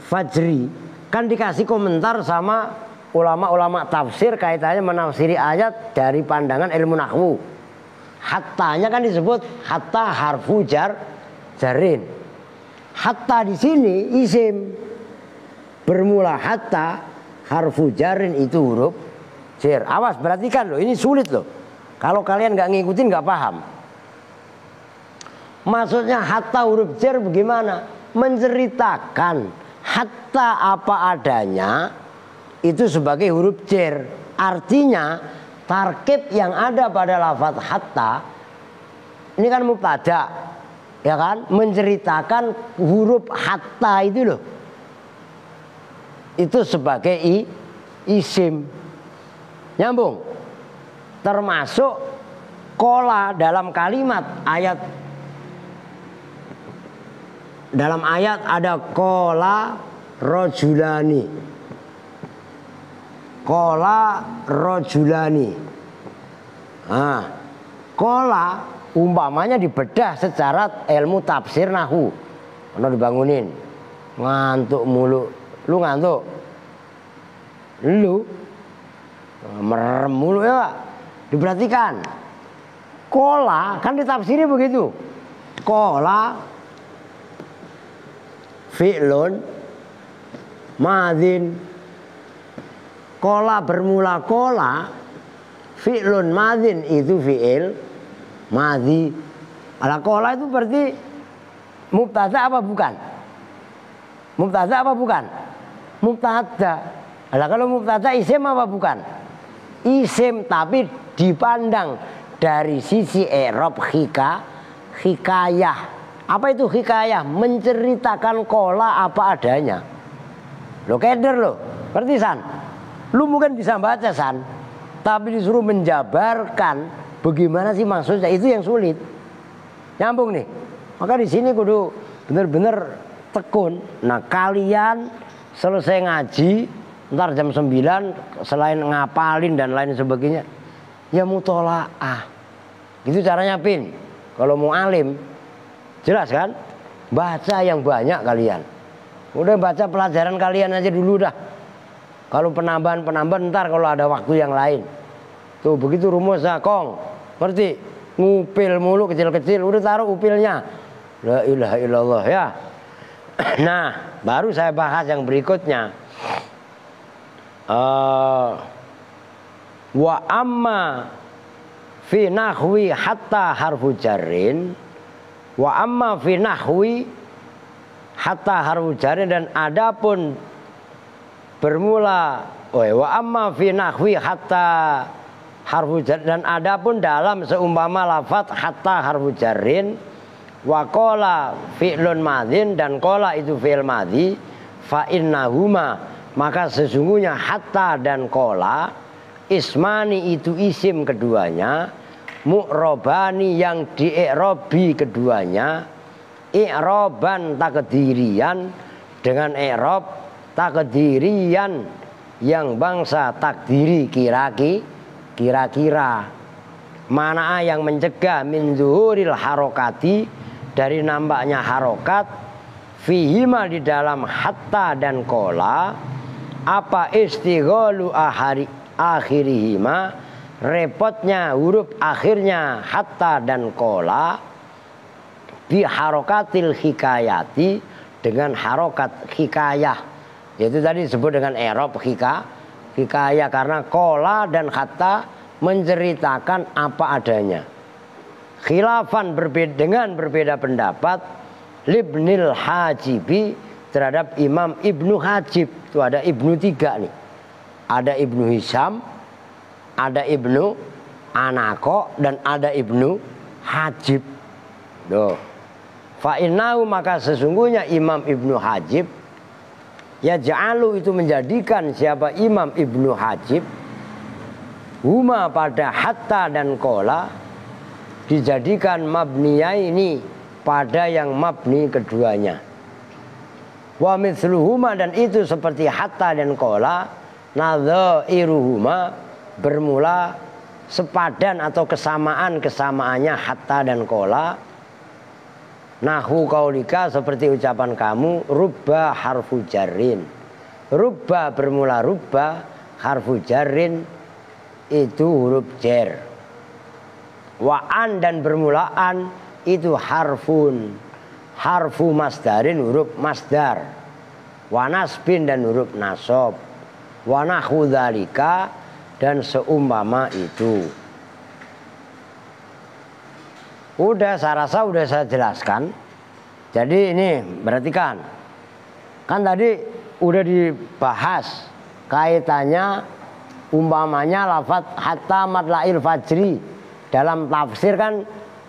fajri kan dikasih komentar sama ulama-ulama tafsir kaitannya menafsiri ayat dari pandangan ilmu nahwu. Hattanya kan disebut hatta harfu jarin. Hatta di sini isim bermula hatta harfu jarin itu huruf jar. Awas perhatikan loh, ini sulit loh. Kalau kalian nggak ngikutin nggak paham. Maksudnya hatta huruf jar bagaimana? Menceritakan hatta apa adanya itu sebagai huruf jar. Artinya tarkib yang ada pada lafaz hatta ini kan mubtada, ya kan? Menceritakan huruf hatta itu loh. Itu sebagai isim. Nyambung. Termasuk kola dalam kalimat ayat. Dalam ayat ada kola rojulani. Kola rojulani. Nah, kola umpamanya dibedah secara ilmu tafsir nahwu. Kalau dibangunin, ngantuk mulu. Lu ngantuk? Lu merem mulu ya. Diperhatikan. Kola kan ditafsiri begitu. Kola fi'lun madin. Kola bermula kola, fi'lun madin itu fi'il madhi. Ala kola itu berarti mubtada apa bukan? Mubtada apa bukan? Mubtada. Ala kalau mubtada isim apa bukan? Isim, tapi dipandang dari sisi i'rab hikayah. Apa itu hikayah? Menceritakan kola apa adanya. Lo keder lo, ngerti San? Lu mungkin bisa baca San, tapi disuruh menjabarkan bagaimana sih maksudnya, itu yang sulit. Nyambung nih. Maka di sini kudu bener-bener tekun. Nah, kalian selesai ngaji ntar jam 9 selain ngapalin dan lain sebagainya ya mutolaah. Gitu caranya Pin. Kalau mau alim jelas kan? Baca yang banyak kalian. Udah baca pelajaran kalian aja dulu dah. Kalau penambahan ntar kalau ada waktu yang lain. Tuh begitu rumusnya Kong. Ngerti? Ngupil mulu kecil-kecil. Udah taruh upilnya. La ilaha illallah ya. Nah baru saya bahas yang berikutnya. Wa amma fi nahwi hatta harfu jarrin, wa amma fi nahwi hatta harfu jarrin, dan adapun bermula wa amma fi nahwi hatta harfu jarrin, dan adapun dalam seumpama lafaz hatta harfu jarrin, wa qala fi'lun madhin, dan qala itu fi'il madhi, fa innahuma, maka sesungguhnya hatta dan qala ismani itu isim keduanya, mu'robani yang di-i'robi keduanya, i'roban takdirian dengan i'rob takdirian yang bangsa takdiri kira-kira. Mana yang mencegah min zuhuril harokati, dari nampaknya harokat, fihima di dalam hatta dan kola, apa istighalu akhirihima, repotnya huruf akhirnya hatta dan kola, bi harokatil hikayati, dengan harokat hikayah, yaitu tadi disebut dengan i'rob hikayah, karena kola dan hatta menceritakan apa adanya. Khilafan dengan berbeda pendapat libnil hajibi, terhadap Imam Ibnu Hajib. Itu ada Ibnu 3 nih. Ada Ibnu Hisham, ada Ibnu Anako, dan ada Ibnu Hajib. Fa innahu, maka sesungguhnya Imam Ibnu Hajib, ya ja'alu itu menjadikan siapa Imam Ibnu Hajib, huma pada hatta dan kola, dijadikan mabniya ini pada yang mabni keduanya. Wa mithluhuma, dan itu seperti hatta dan kola, nadhairuhuma, bermula sepadan atau kesamaannya hatta dan kola. Nahu kaulika, seperti ucapan kamu, rubba harfu jarrin. Rubba bermula rubba, harfu jarrin itu huruf jar. Wa'an dan bermulaan itu harfun, harfu masdarin, huruf masdar. Wa nasbin, dan huruf nasab. Wa nahu dzalika, dan seumpama itu. Udah, saya rasa udah saya jelaskan. Jadi ini perhatikan, kan tadi udah dibahas kaitannya umpamanya lafaz hatta matla'il fajri. Dalam tafsir kan,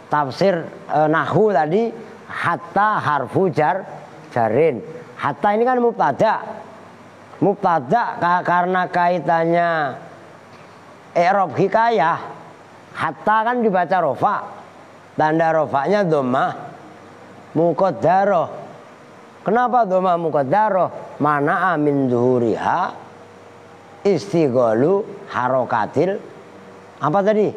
tafsir nahwu tadi hatta harfu jarin. Hatta ini kan mubtada karena kaitannya i'rob hikayah. Hatta kan dibaca rofa, tanda rofanya dhammah muqaddarah. Kenapa dhammah muqaddarah? Mana'a min zuhuriha istighalu harokatil, apa tadi?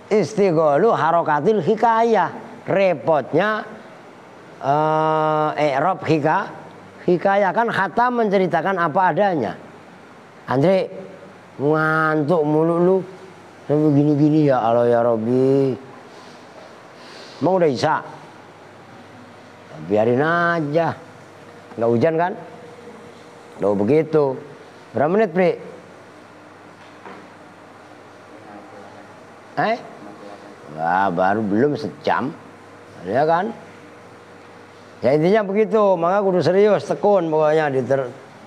Istighalu harokatil hikayah. Repotnya i'rob hikayah, kan hatta menceritakan apa adanya. Andre ngantuk mulu lu, begini-gini ya Allah ya Rabbi. Mau udah isya, biarin aja, nggak hujan kan? Loh begitu. Berapa menit, Pri? Wah, baru belum sejam, ya kan? Ya intinya begitu, maka kudu serius, tekun pokoknya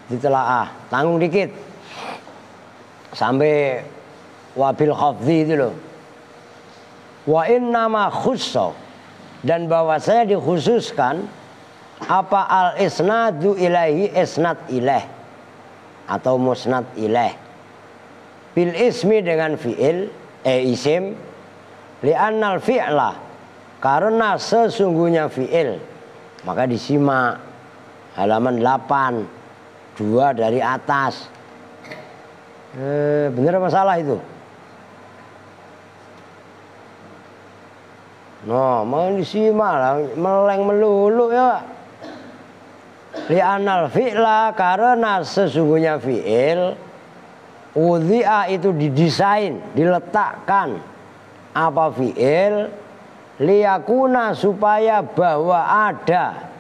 ditelaah, tanggung dikit sampai wabil khafdhi itu loh. Wa innama khusso, dan bahwa saya dikhususkan apa al isnadu ilaihi, isnad ilaih atau musnad ilaih, bil ismi dengan fi'il isim, li'annal fi'la, karena sesungguhnya fi'il. Maka disimak halaman 8 2 dari atas. Bener apa salah itu? No, mau disimak lah, meleng melulu ya. Li'anal fi'la, karena sesungguhnya fi'il, udhi'a itu didesain, diletakkan. Apa fi'il? Liyakuna, supaya bahwa ada.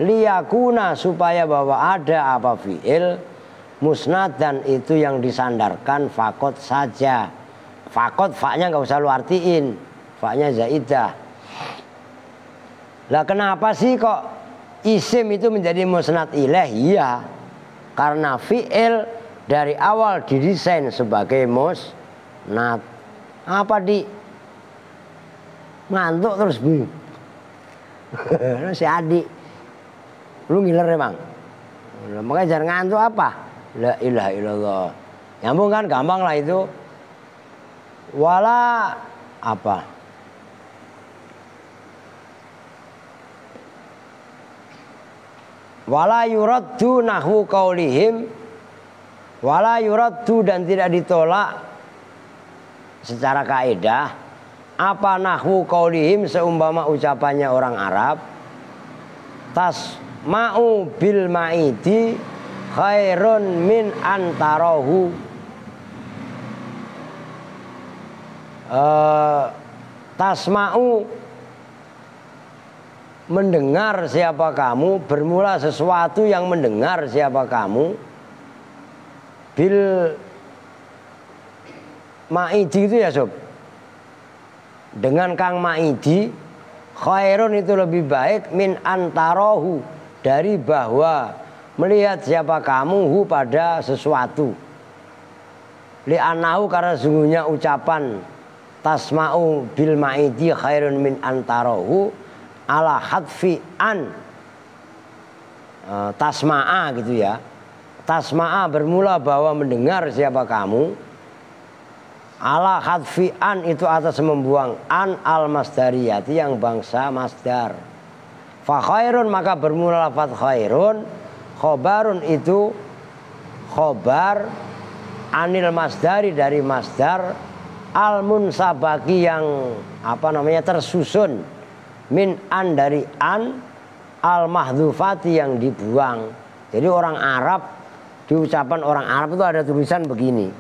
Liyakuna, supaya bahwa ada apa fi'il. musnad dan itu yang disandarkan fakot saja. Fakot, faknya nggak usah lu artiin, faknya zaidah. Lah kenapa sih kok isim itu menjadi musnad ilaih? Iya, karena fi'il dari awal didesain sebagai musnad. Apa di ngantuk terus bu? Si adik, lu ngiler emang? Makanya jangan ngantuk apa? La ilaha illallah. Nyambung kan, gampang lah itu. Wala apa? Wala yuraddu nahwu qaulihim. Wala yuraddu dan tidak ditolak secara kaidah apa nahwu qaulihim seumpama ucapannya orang Arab. Tasma'u bil ma'idi khairun min antarahu. Tasma'u mendengar siapa kamu, bermula sesuatu yang mendengar siapa kamu. Bil ma'idi itu ya sob, dengan kang ma'idi khairun itu lebih baik min antarahu dari bahwa melihat siapa kamu hu pada sesuatu. Li'anahu karena sungguhnya ucapan tasma'u bil ma'idi khairun min antarahu ala hadfi an tasma'a gitu ya. Tasma'a bermula bahwa mendengar siapa kamu. Ala hadfi an itu atas membuang an al masdariyati yang bangsa masdar. Fa khairun maka bermula lafaz khairun. Khobarun itu khobar anil masdari dari masdar al munsabaki yang tersusun min an dari an al mahdhufati yang dibuang. Jadi orang Arab, di ucapan orang Arab itu ada tulisan begini.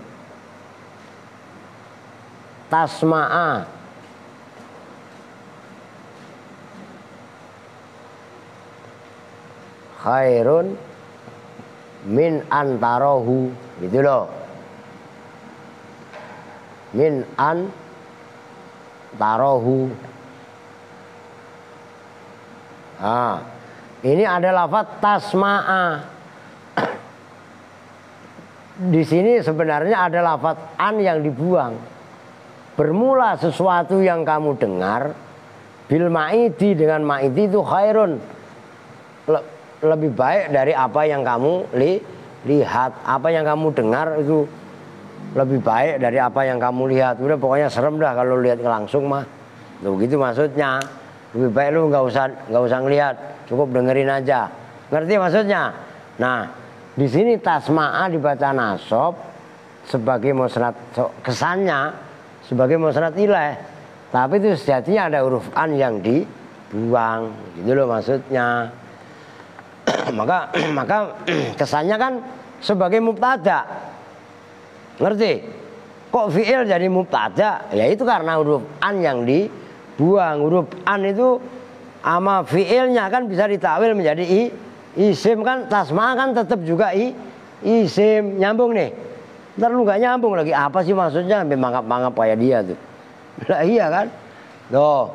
Tasma'a khairun min antarahu, gitu loh. Min antarahu. Ini ada lafaz tasma'a. Di sini sebenarnya ada lafaz an yang dibuang. Bermula sesuatu yang kamu dengar bil ma'idi, dengan ma'idi itu khairun, lebih baik dari apa yang kamu lihat. Apa yang kamu dengar itu lebih baik dari apa yang kamu lihat. Udah pokoknya serem dah kalau lihat langsung mah. Tuh gitu maksudnya. Lebih baik lu nggak usah ngelihat, cukup dengerin aja. Ngerti maksudnya? Nah, di sini tasma'a dibaca nasab sebagai musnad, kesannya sebagai musnad ilaih, tapi itu sejatinya ada huruf an yang dibuang, gitu loh maksudnya. maka kesannya kan sebagai mubtada. Ngerti? Kok fi'il jadi mubtada? Ya itu karena huruf an yang dibuang. Huruf an itu ama fi'ilnya kan bisa ditakwil menjadi isim kan. Tasma kan tetap juga isim. Nyambung nih. Ntar lu gak nyambung lagi, apa sih maksudnya? Sampai mangap-mangap kayak dia tuh. Lah iya kan? Tuh.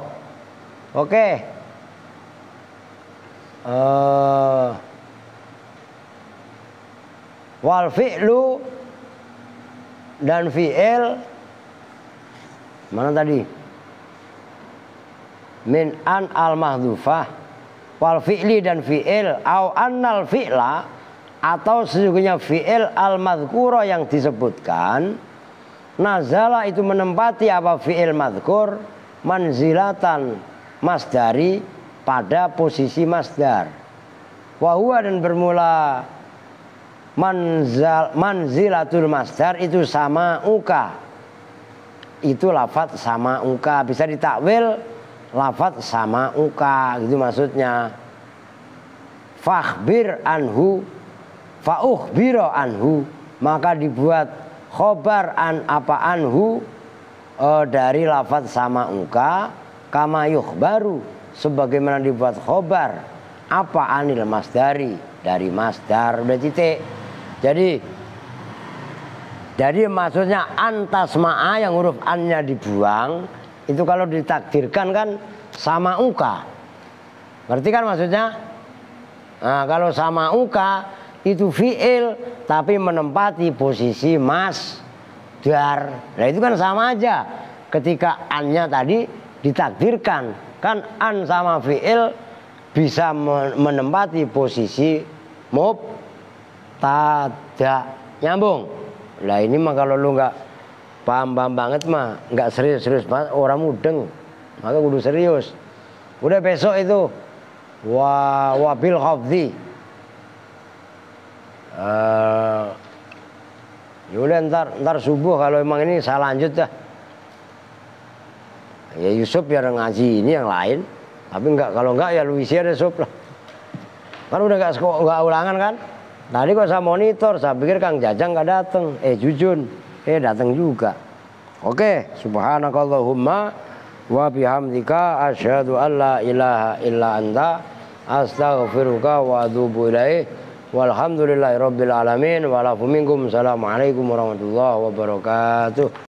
Oke. Wal fi'lu dan fi'il mana tadi? Min an al mahdhufah. Wal fi'li dan fi'il au annal fi'la, atau sesungguhnya fi'il al-madhkura yang disebutkan, nazala itu menempati apa fi'il madhkur, manzilatan masdari, pada posisi masdar. Wahuwa dan bermula manzilatul masdar itu sama uka. Itu lafaz sama uka, bisa ditakwil lafaz sama uka, gitu maksudnya. Fakhbir anhu fa'ukhbiro anhu, maka dibuat khobar an apa anhu dari lafaz sama uka, kama yukhbaru sebagaimana dibuat khobar apa anil masdari dari masdar. Udah titik. Jadi maksudnya antasma'a yang huruf an-nya dibuang, itu kalau ditakdirkan kan sama uka. Ngerti kan maksudnya? Nah, kalau sama uka itu fi'il tapi menempati posisi masdar. Nah itu kan sama aja. Ketika an-nya tadi ditakdirkan, kan an sama fi'il bisa menempati posisi mubtada. Nyambung. Lah ini mah kalau lu nggak paham banget mah, nggak serius banget, orang mudeng. Maka kudu serius. Udah besok itu wabil khafdi. Yaudah ntar subuh kalau emang ini saya lanjut dah. Ya Yusuf biar ngaji ini yang lain. Tapi kalau enggak ya lu isi ada Yusuf lah. Kan udah nggak ulangan kan? Tadi kok saya monitor, saya pikir Kang Jajang nggak datang. Jujun, datang juga. Oke, subhanakallahumma wa bihamdika asyhadu an la ilaha illa anta astaghfiruka wa atubu ilaih. Walhamdulillahirabbil alamin. Wa lakum minkum. Assalamualaikum warahmatullahi wabarakatuh.